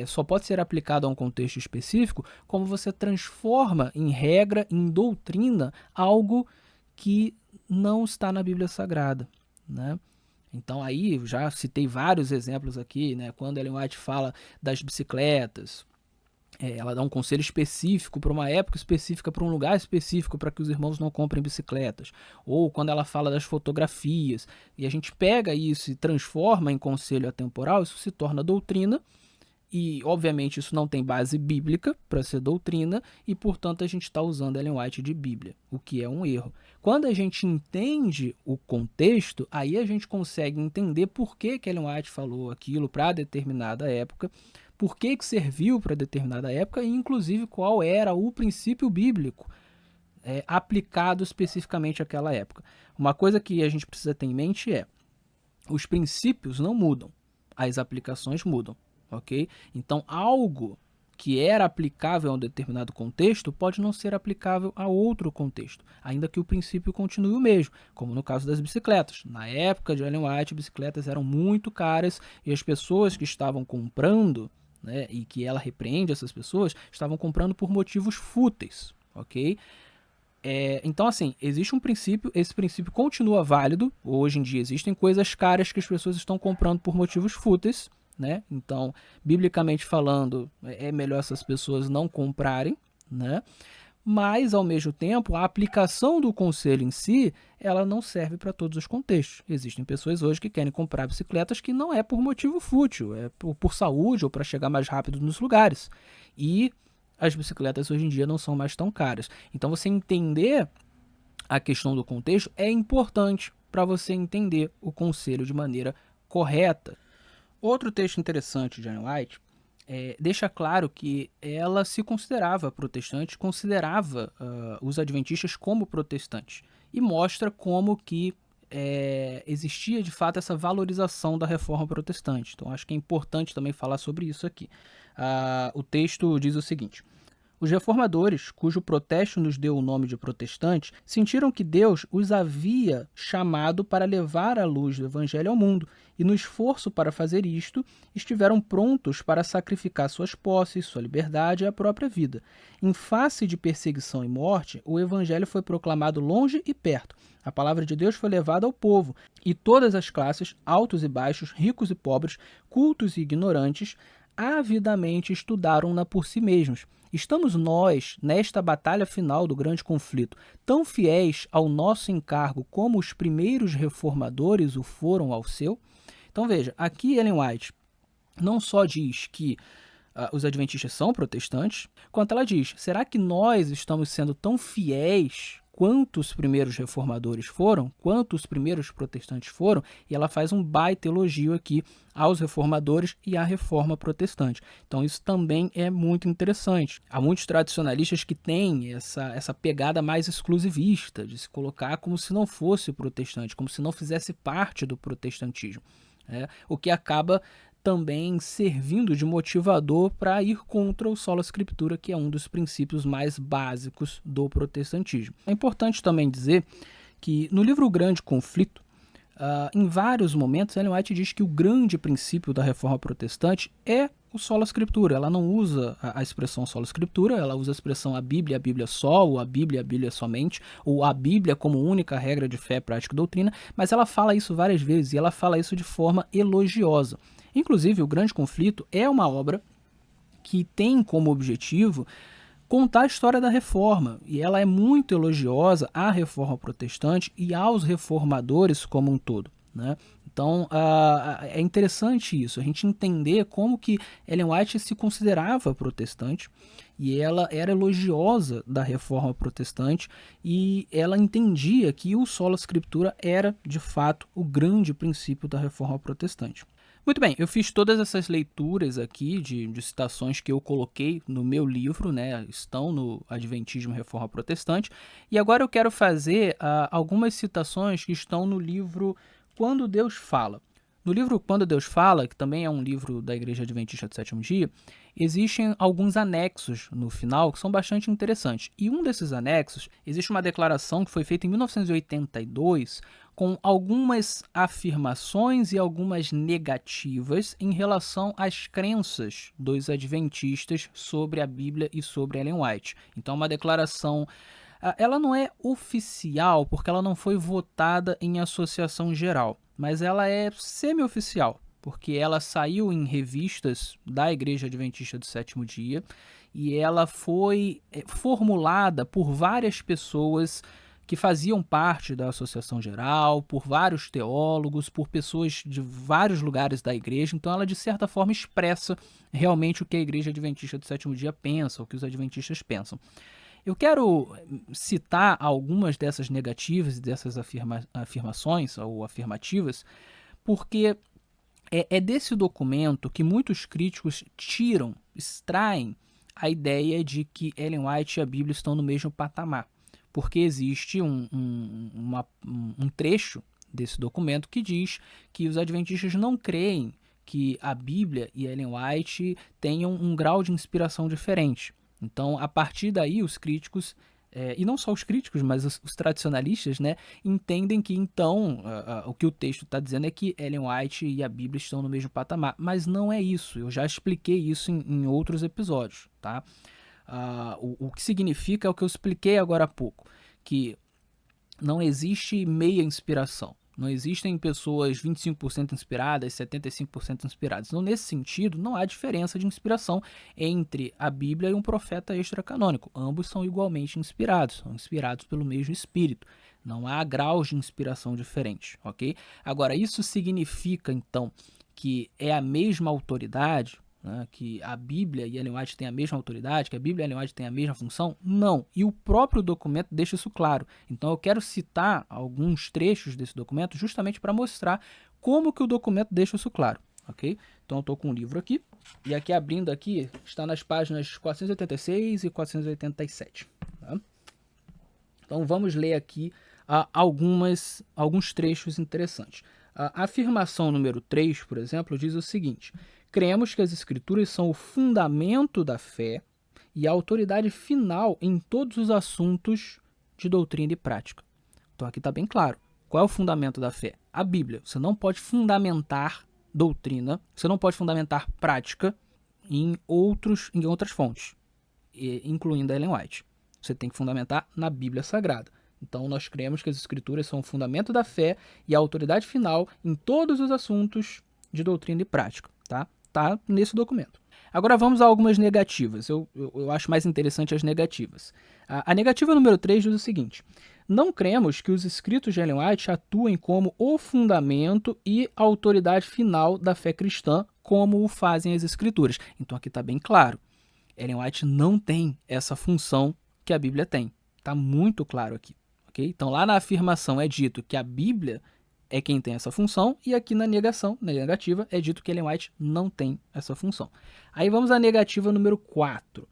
só pode ser aplicado a um contexto específico, como você transforma em regra, em doutrina, algo que não está na Bíblia Sagrada. Né? Então aí eu já citei vários exemplos aqui, né? Quando Ellen White fala das bicicletas, ela dá um conselho específico para uma época específica, para um lugar específico, para que os irmãos não comprem bicicletas. Ou quando ela fala das fotografias, e a gente pega isso e transforma em conselho atemporal, isso se torna doutrina, e obviamente isso não tem base bíblica para ser doutrina, e portanto a gente está usando Ellen White de Bíblia, o que é um erro. Quando a gente entende o contexto, aí a gente consegue entender por que Ellen White falou aquilo para determinada época, por que serviu para determinada época e inclusive qual era o princípio bíblico aplicado especificamente àquela época. Uma coisa que a gente precisa ter em mente é: os princípios não mudam, as aplicações mudam. Ok? Então, algo que era aplicável a um determinado contexto pode não ser aplicável a outro contexto, ainda que o princípio continue o mesmo, como no caso das bicicletas. Na época de Ellen White, bicicletas eram muito caras e as pessoas que estavam comprando, né, e que ela repreende essas pessoas, estavam comprando por motivos fúteis. Ok? Então, assim, existe um princípio, esse princípio continua válido. Hoje em dia existem coisas caras que as pessoas estão comprando por motivos fúteis, né? Então, biblicamente falando, é melhor essas pessoas não comprarem, né? Mas, ao mesmo tempo, a aplicação do conselho em si, ela não serve para todos os contextos. Existem pessoas hoje que querem comprar bicicletas que não é por motivo fútil, é por saúde ou para chegar mais rápido nos lugares. E as bicicletas hoje em dia não são mais tão caras. Então, você entender a questão do contexto é importante para você entender o conselho de maneira correta. Outro texto interessante de Ellen White deixa claro que ela se considerava protestante, considerava os adventistas como protestantes, e mostra como que existia de fato essa valorização da reforma protestante. Então acho que é importante também falar sobre isso aqui. O texto diz o seguinte: os reformadores, cujo protesto nos deu o nome de protestantes, sentiram que Deus os havia chamado para levar a luz do Evangelho ao mundo, e no esforço para fazer isto, estiveram prontos para sacrificar suas posses, sua liberdade e a própria vida. Em face de perseguição e morte, o Evangelho foi proclamado longe e perto. A palavra de Deus foi levada ao povo, e todas as classes, altos e baixos, ricos e pobres, cultos e ignorantes, avidamente estudaram-na por si mesmos. Estamos nós, nesta batalha final do grande conflito, tão fiéis ao nosso encargo como os primeiros reformadores o foram ao seu? Então veja, aqui Ellen White não só diz que os adventistas são protestantes, quanto ela diz: será que nós estamos sendo tão fiéis quanto os primeiros reformadores foram, quanto os primeiros protestantes foram? E ela faz um baita elogio aqui aos reformadores e à reforma protestante. Então isso também é muito interessante. Há muitos tradicionalistas que têm essa pegada mais exclusivista, de se colocar como se não fosse protestante, como se não fizesse parte do protestantismo, o que acaba também servindo de motivador para ir contra o sola scriptura, que é um dos princípios mais básicos do protestantismo. É importante também dizer que no livro O Grande Conflito, em vários momentos, Ellen White diz que o grande princípio da reforma protestante é o sola scriptura. Ela não usa a expressão sola scriptura, ela usa a expressão a Bíblia só, ou a Bíblia somente, ou a Bíblia como única regra de fé, prática e doutrina, mas ela fala isso várias vezes e ela fala isso de forma elogiosa. Inclusive, O Grande Conflito é uma obra que tem como objetivo contar a história da reforma, e ela é muito elogiosa à reforma protestante e aos reformadores como um todo, né? Então, é interessante isso, a gente entender como que Ellen White se considerava protestante e ela era elogiosa da reforma protestante e ela entendia que o sola scriptura era, de fato, o grande princípio da reforma protestante. Muito bem, eu fiz todas essas leituras aqui de citações que eu coloquei no meu livro, né, estão no Adventismo e Reforma Protestante, e agora eu quero fazer algumas citações que estão no livro Quando Deus Fala. No livro Quando Deus Fala, que também é um livro da Igreja Adventista do Sétimo Dia, existem alguns anexos no final que são bastante interessantes. E um desses anexos, existe uma declaração que foi feita em 1982 com algumas afirmações e algumas negativas em relação às crenças dos adventistas sobre a Bíblia e sobre Ellen White. Então, uma declaração... ela não é oficial porque ela não foi votada em associação geral, mas ela é semi-oficial, porque ela saiu em revistas da Igreja Adventista do Sétimo Dia e ela foi formulada por várias pessoas que faziam parte da associação geral, por vários teólogos, por pessoas de vários lugares da igreja. Então ela, de certa forma, expressa realmente o que a Igreja Adventista do Sétimo Dia pensa, o que os adventistas pensam. Eu quero citar algumas dessas negativas e dessas afirmações ou afirmativas, porque é desse documento que muitos críticos extraem a ideia de que Ellen White e a Bíblia estão no mesmo patamar, porque existe um trecho desse documento que diz que os adventistas não creem que a Bíblia e Ellen White tenham um grau de inspiração diferente. Então, a partir daí, os críticos, e não só os críticos, mas os tradicionalistas, né, entendem que, então, o que o texto está dizendo é que Ellen White e a Bíblia estão no mesmo patamar. Mas não é isso, eu já expliquei isso em outros episódios, tá? O que significa é o que eu expliquei agora há pouco, que não existe meia inspiração. Não existem pessoas 25% inspiradas, 75% inspiradas. Então, nesse sentido, não há diferença de inspiração entre a Bíblia e um profeta extracanônico. Ambos são igualmente inspirados, são inspirados pelo mesmo Espírito. Não há graus de inspiração diferentes, ok? Agora, isso significa, então, que é a mesma autoridade, né, que a Bíblia e Ellen White têm a mesma autoridade, que a Bíblia e Ellen White têm a mesma função? Não. E o próprio documento deixa isso claro. Então eu quero citar alguns trechos desse documento justamente para mostrar como que o documento deixa isso claro, ok? Então eu estou com um livro aqui, e aqui abrindo aqui, está nas páginas 486 e 487. Tá? Então vamos ler aqui alguns trechos interessantes. A afirmação número 3, por exemplo, diz o seguinte: cremos que as Escrituras são o fundamento da fé e a autoridade final em todos os assuntos de doutrina e prática. Então aqui está bem claro. Qual é o fundamento da fé? A Bíblia. Você não pode fundamentar doutrina, você não pode fundamentar prática em outras fontes, incluindo a Ellen White. Você tem que fundamentar na Bíblia Sagrada. Então nós cremos que as Escrituras são o fundamento da fé e a autoridade final em todos os assuntos de doutrina e prática. Tá nesse documento. Agora vamos a algumas negativas. Eu acho mais interessante as negativas. A negativa número 3 diz o seguinte: não cremos que os escritos de Ellen White atuem como o fundamento e a autoridade final da fé cristã, como o fazem as Escrituras. Então aqui está bem claro. Ellen White não tem essa função que a Bíblia tem. Está muito claro aqui. Okay? Então lá na afirmação é dito que a Bíblia é quem tem essa função, e aqui na negativa, é dito que Ellen White não tem essa função. Aí vamos à negativa número 4.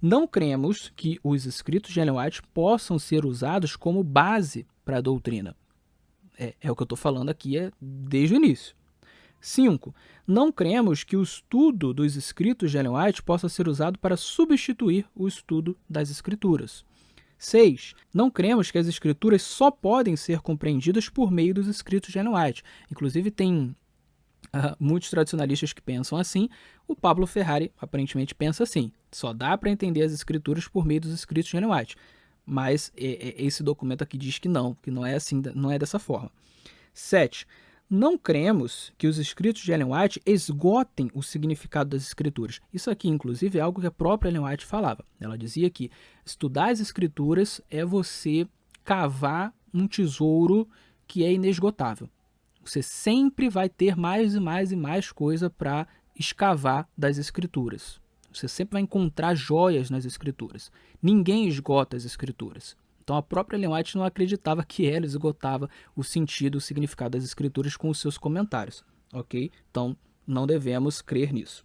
Não cremos que os escritos de Ellen White possam ser usados como base para a doutrina. É o que eu estou falando aqui desde o início. 5. Não cremos que o estudo dos escritos de Ellen White possa ser usado para substituir o estudo das Escrituras. 6. Não cremos que as Escrituras só podem ser compreendidas por meio dos escritos de Ellen White. Inclusive, tem muitos tradicionalistas que pensam assim. O Pablo Ferrari aparentemente pensa assim. Só dá para entender as Escrituras por meio dos escritos de Ellen White. Mas esse documento aqui diz que não é assim, não é dessa forma. 7. Não cremos que os escritos de Ellen White esgotem o significado das Escrituras. Isso aqui, inclusive, é algo que a própria Ellen White falava. Ela dizia que estudar as Escrituras é você cavar um tesouro que é inesgotável. Você sempre vai ter mais e mais e mais coisa para escavar das escrituras. Você sempre vai encontrar joias nas escrituras. Ninguém esgota as escrituras. Então a própria Ellen White não acreditava que ela esgotava o sentido, o significado das escrituras com os seus comentários. Ok? Então não devemos crer nisso.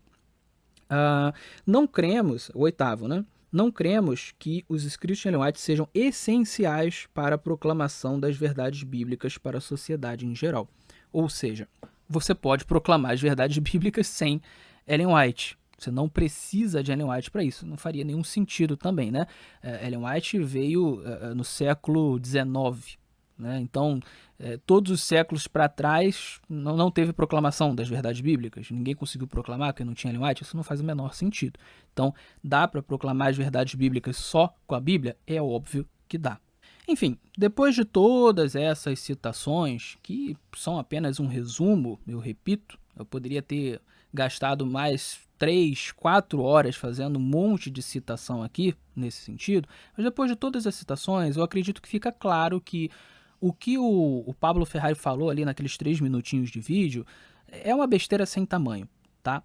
Não cremos, o oitavo, né? Não cremos que os escritos de Ellen White sejam essenciais para a proclamação das verdades bíblicas para a sociedade em geral. Ou seja, você pode proclamar as verdades bíblicas sem Ellen White. Você não precisa de Ellen White para isso. Não faria nenhum sentido também, né? Ellen White veio no século XIX. Né? Então, todos os séculos para trás não teve proclamação das verdades bíblicas. Ninguém conseguiu proclamar porque não tinha Ellen White. Isso não faz o menor sentido. Então, dá para proclamar as verdades bíblicas só com a Bíblia? É óbvio que dá. Enfim, depois de todas essas citações, que são apenas um resumo, eu repito, eu poderia ter gastado mais 3, 4 horas fazendo um monte de citação aqui, nesse sentido, mas depois de todas as citações, eu acredito que fica claro que o que o Pablo Ferrari falou ali naqueles 3 minutinhos de vídeo é uma besteira sem tamanho, tá?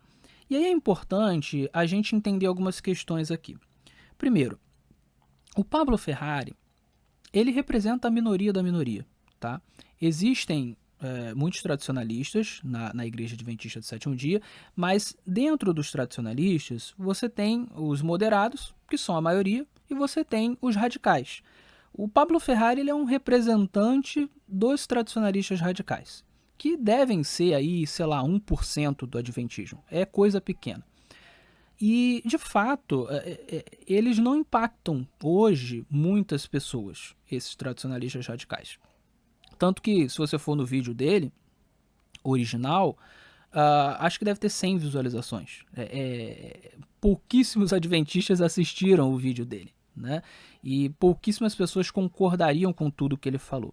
E aí é importante a gente entender algumas questões aqui. Primeiro, o Pablo Ferrari, ele representa a minoria da minoria, tá? Existem muitos tradicionalistas na Igreja Adventista do Sétimo Dia, mas dentro dos tradicionalistas você tem os moderados, que são a maioria, e você tem os radicais. O Pablo Ferrari ele é um representante dos tradicionalistas radicais, que devem ser aí, sei lá, 1% do adventismo. É coisa pequena. E, de fato, eles não impactam hoje muitas pessoas, esses tradicionalistas radicais. Tanto que, se você for no vídeo dele, original, acho que deve ter 100 visualizações. Pouquíssimos adventistas assistiram o vídeo dele, né? E pouquíssimas pessoas concordariam com tudo que ele falou.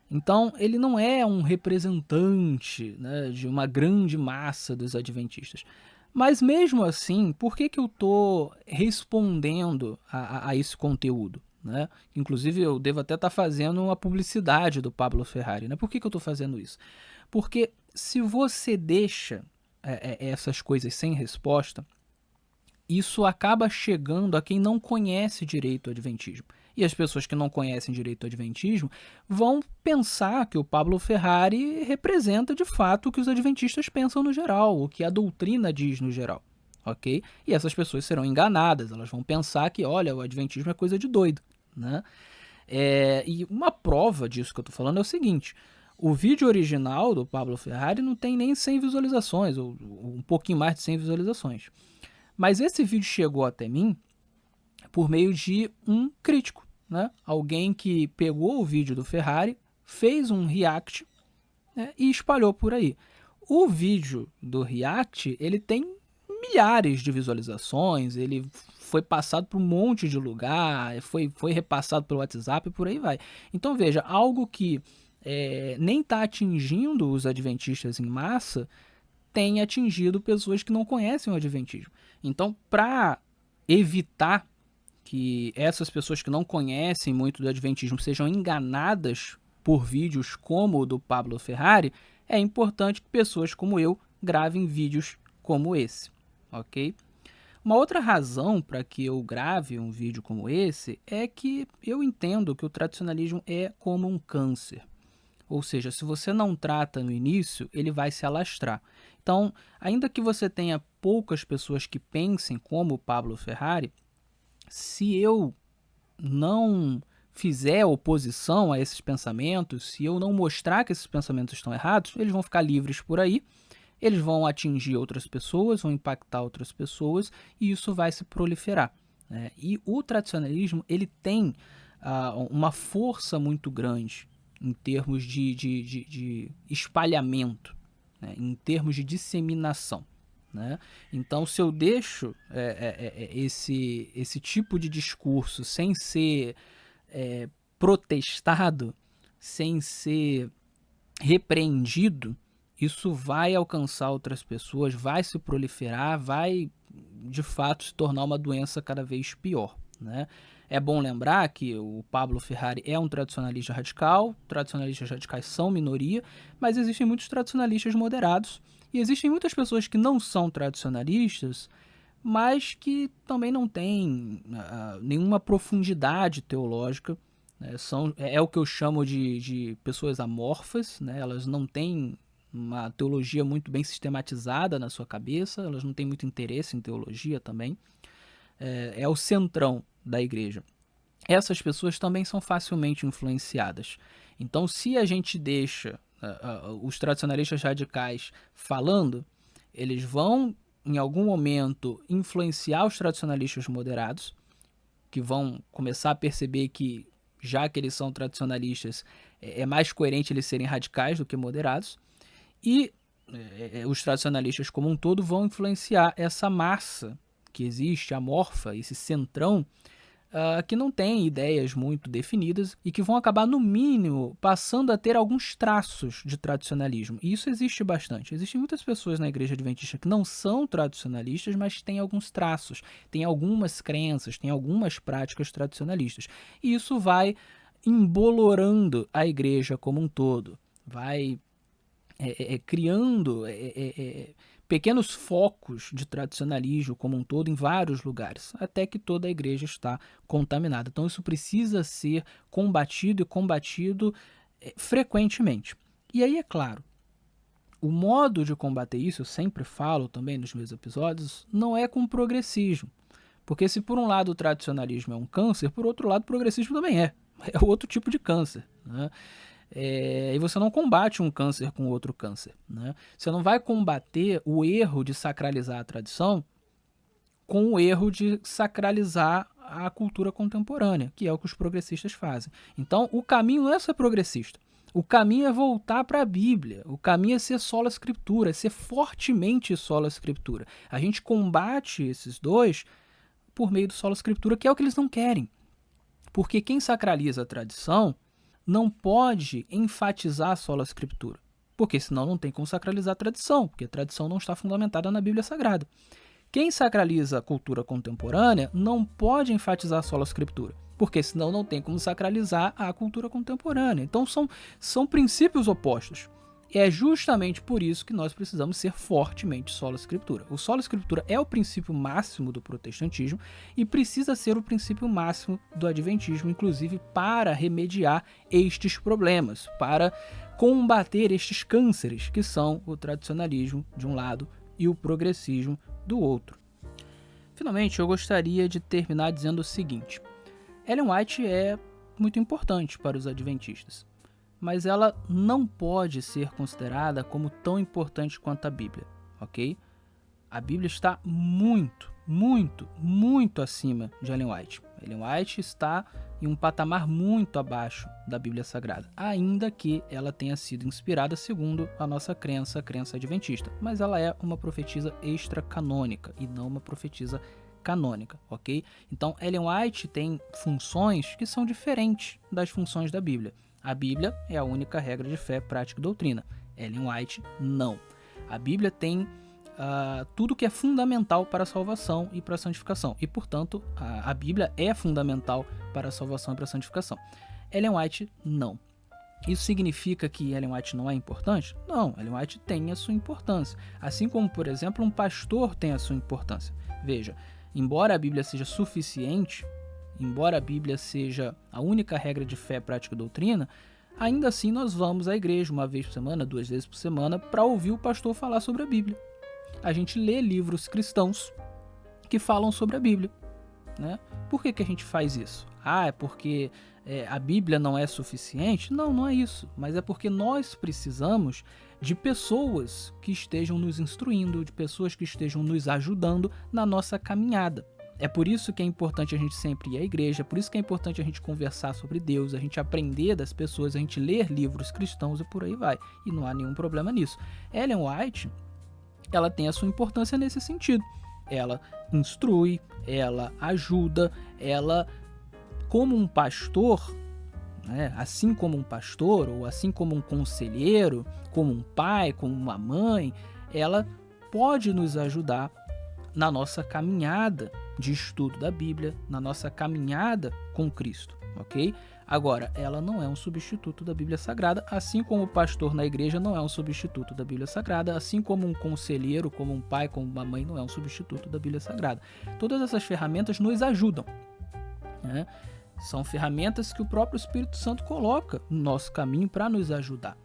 Então, ele não é um representante, né, de uma grande massa dos adventistas. Mas mesmo assim, por que eu estou respondendo a esse conteúdo? Né? Inclusive, eu devo até estar fazendo uma publicidade do Pablo Ferrari. Né? Por que eu estou fazendo isso? Porque se você deixa essas coisas sem resposta, isso acaba chegando a quem não conhece direito o adventismo. E as pessoas que não conhecem direito o adventismo vão pensar que o Pablo Ferrari representa de fato o que os adventistas pensam no geral, o que a doutrina diz no geral, ok? E essas pessoas serão enganadas, elas vão pensar que, olha, o adventismo é coisa de doido, né? E uma prova disso que eu estou falando é o seguinte: o vídeo original do Pablo Ferrari não tem nem 100 visualizações, ou um pouquinho mais de 100 visualizações. Mas esse vídeo chegou até mim por meio de um crítico, né? Alguém que pegou o vídeo do Ferrari, fez um react, né, e espalhou por aí. O vídeo do react, ele tem milhares de visualizações, ele foi passado por um monte de lugar, foi repassado pelo WhatsApp e por aí vai. Então veja, algo que nem está atingindo os adventistas em massa, tem atingido pessoas que não conhecem o adventismo. Então, para evitar que essas pessoas que não conhecem muito do adventismo sejam enganadas por vídeos como o do Pablo Ferrari, é importante que pessoas como eu gravem vídeos como esse, ok? Uma outra razão para que eu grave um vídeo como esse é que eu entendo que o tradicionalismo é como um câncer. Ou seja, se você não trata no início, ele vai se alastrar. Então, ainda que você tenha poucas pessoas que pensem como o Pablo Ferrari, se eu não fizer oposição a esses pensamentos, se eu não mostrar que esses pensamentos estão errados, eles vão ficar livres por aí, eles vão atingir outras pessoas, vão impactar outras pessoas e isso vai se proliferar. Né? E o tradicionalismo ele tem uma força muito grande em termos de espalhamento, né? Em termos de disseminação. Né? Então, se eu deixo esse tipo de discurso sem ser protestado, sem ser repreendido, isso vai alcançar outras pessoas, vai se proliferar, vai de fato se tornar uma doença cada vez pior. né? É bom lembrar que o Pablo Ferrari é um tradicionalista radical, tradicionalistas radicais são minoria, mas existem muitos tradicionalistas moderados e existem muitas pessoas que não são tradicionalistas, mas que também não têm nenhuma profundidade teológica, né? É o que eu chamo de pessoas amorfas, né? Elas não têm uma teologia muito bem sistematizada na sua cabeça, elas não têm muito interesse em teologia também. É o centrão da igreja. Essas pessoas também são facilmente influenciadas. Então, se a gente deixa os tradicionalistas radicais falando, eles vão, em algum momento, influenciar os tradicionalistas moderados, que vão começar a perceber que, já que eles são tradicionalistas, é mais coerente eles serem radicais do que moderados. E os tradicionalistas como um todo vão influenciar essa massa que existe, amorfa, esse centrão, que não tem ideias muito definidas e que vão acabar, no mínimo, passando a ter alguns traços de tradicionalismo. E isso existe bastante. Existem muitas pessoas na igreja adventista que não são tradicionalistas, mas têm alguns traços, têm algumas crenças, têm algumas práticas tradicionalistas. E isso vai embolorando a igreja como um todo, vai criando pequenos focos de tradicionalismo como um todo em vários lugares, até que toda a igreja está contaminada. Então isso precisa ser combatido frequentemente. E aí, é claro, o modo de combater isso, eu sempre falo também nos meus episódios, não é com progressismo. Porque se por um lado o tradicionalismo é um câncer, por outro lado o progressismo também é outro tipo de câncer, né? E você não combate um câncer com outro câncer, né? Você não vai combater o erro de sacralizar a tradição com o erro de sacralizar a cultura contemporânea, que é o que os progressistas fazem. Então, o caminho não é ser progressista. O caminho é voltar para a Bíblia. O caminho é ser sola escritura, é ser fortemente sola escritura. A gente combate esses dois por meio do sola escritura, que é o que eles não querem. Porque quem sacraliza a tradição não pode enfatizar a sola escritura, porque senão não tem como sacralizar a tradição, porque a tradição não está fundamentada na Bíblia Sagrada. Quem sacraliza a cultura contemporânea não pode enfatizar a sola escritura, porque senão não tem como sacralizar a cultura contemporânea. Então são princípios opostos. E é justamente por isso que nós precisamos ser fortemente sola escritura. O sola escritura é o princípio máximo do protestantismo e precisa ser o princípio máximo do adventismo, inclusive para remediar estes problemas, para combater estes cânceres que são o tradicionalismo de um lado e o progressismo do outro. Finalmente, eu gostaria de terminar dizendo o seguinte: Ellen White é muito importante para os adventistas, mas ela não pode ser considerada como tão importante quanto a Bíblia, ok? A Bíblia está muito, muito, muito acima de Ellen White. Ellen White está em um patamar muito abaixo da Bíblia Sagrada, ainda que ela tenha sido inspirada segundo a nossa crença, a crença adventista, mas ela é uma profetisa extracanônica e não uma profetisa canônica, ok? Então, Ellen White tem funções que são diferentes das funções da Bíblia. A Bíblia é a única regra de fé, prática e doutrina. Ellen White, não. A Bíblia tem tudo que é fundamental para a salvação e para a santificação. E, portanto, a Bíblia é fundamental para a salvação e para a santificação. Ellen White, não. Isso significa que Ellen White não é importante? Não, Ellen White tem a sua importância. Assim como, por exemplo, um pastor tem a sua importância. Veja, embora a Bíblia seja suficiente, embora a Bíblia seja a única regra de fé, prática e doutrina, ainda assim nós vamos à igreja uma vez por semana, 2 vezes por semana, para ouvir o pastor falar sobre a Bíblia. A gente lê livros cristãos que falam sobre a Bíblia, né? Por que a gente faz isso? É porque a Bíblia não é suficiente? Não, não é isso. Mas é porque nós precisamos de pessoas que estejam nos instruindo, de pessoas que estejam nos ajudando na nossa caminhada. É por isso que é importante a gente sempre ir à igreja, é por isso que é importante a gente conversar sobre Deus, a gente aprender das pessoas, a gente ler livros cristãos e por aí vai. E não há nenhum problema nisso. Ellen White, ela tem a sua importância nesse sentido. Ela instrui, ela ajuda, ela, como um pastor, né, assim como um pastor, ou assim como um conselheiro, como um pai, como uma mãe, ela pode nos ajudar na nossa caminhada de estudo da Bíblia, na nossa caminhada com Cristo, ok? Agora, ela não é um substituto da Bíblia Sagrada, assim como o pastor na igreja não é um substituto da Bíblia Sagrada, assim como um conselheiro, como um pai, como uma mãe não é um substituto da Bíblia Sagrada. Todas essas ferramentas nos ajudam, né? São ferramentas que o próprio Espírito Santo coloca no nosso caminho para nos ajudar,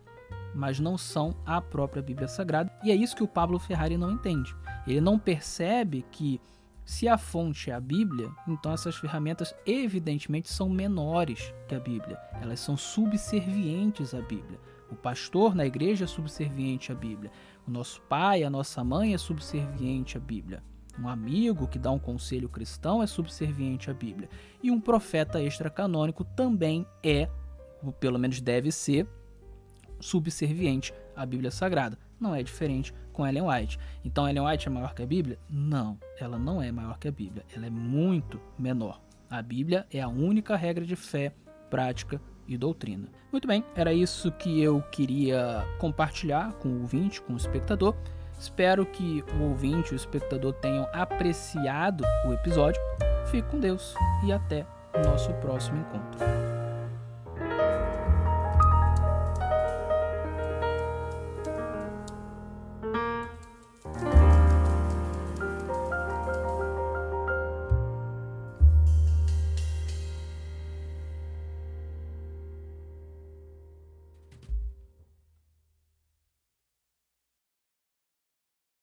mas não são a própria Bíblia Sagrada, e é isso que o Pablo Ferrari não entende. Ele não percebe que se a fonte é a Bíblia, então essas ferramentas evidentemente são menores que a Bíblia. Elas são subservientes à Bíblia. O pastor na igreja é subserviente à Bíblia. O nosso pai, a nossa mãe é subserviente à Bíblia. Um amigo que dá um conselho cristão é subserviente à Bíblia. E um profeta extracanônico também é, ou pelo menos deve ser, subserviente à Bíblia Sagrada. Não é diferente com Ellen White. Então Ellen White é maior que a Bíblia? Não, ela não é maior que a Bíblia. Ela é muito menor. A Bíblia é a única regra de fé, prática e doutrina. Muito bem, era isso que eu queria compartilhar com o ouvinte, com o espectador. Espero que o ouvinte e o espectador tenham apreciado o episódio. Fique com Deus e até o nosso próximo encontro.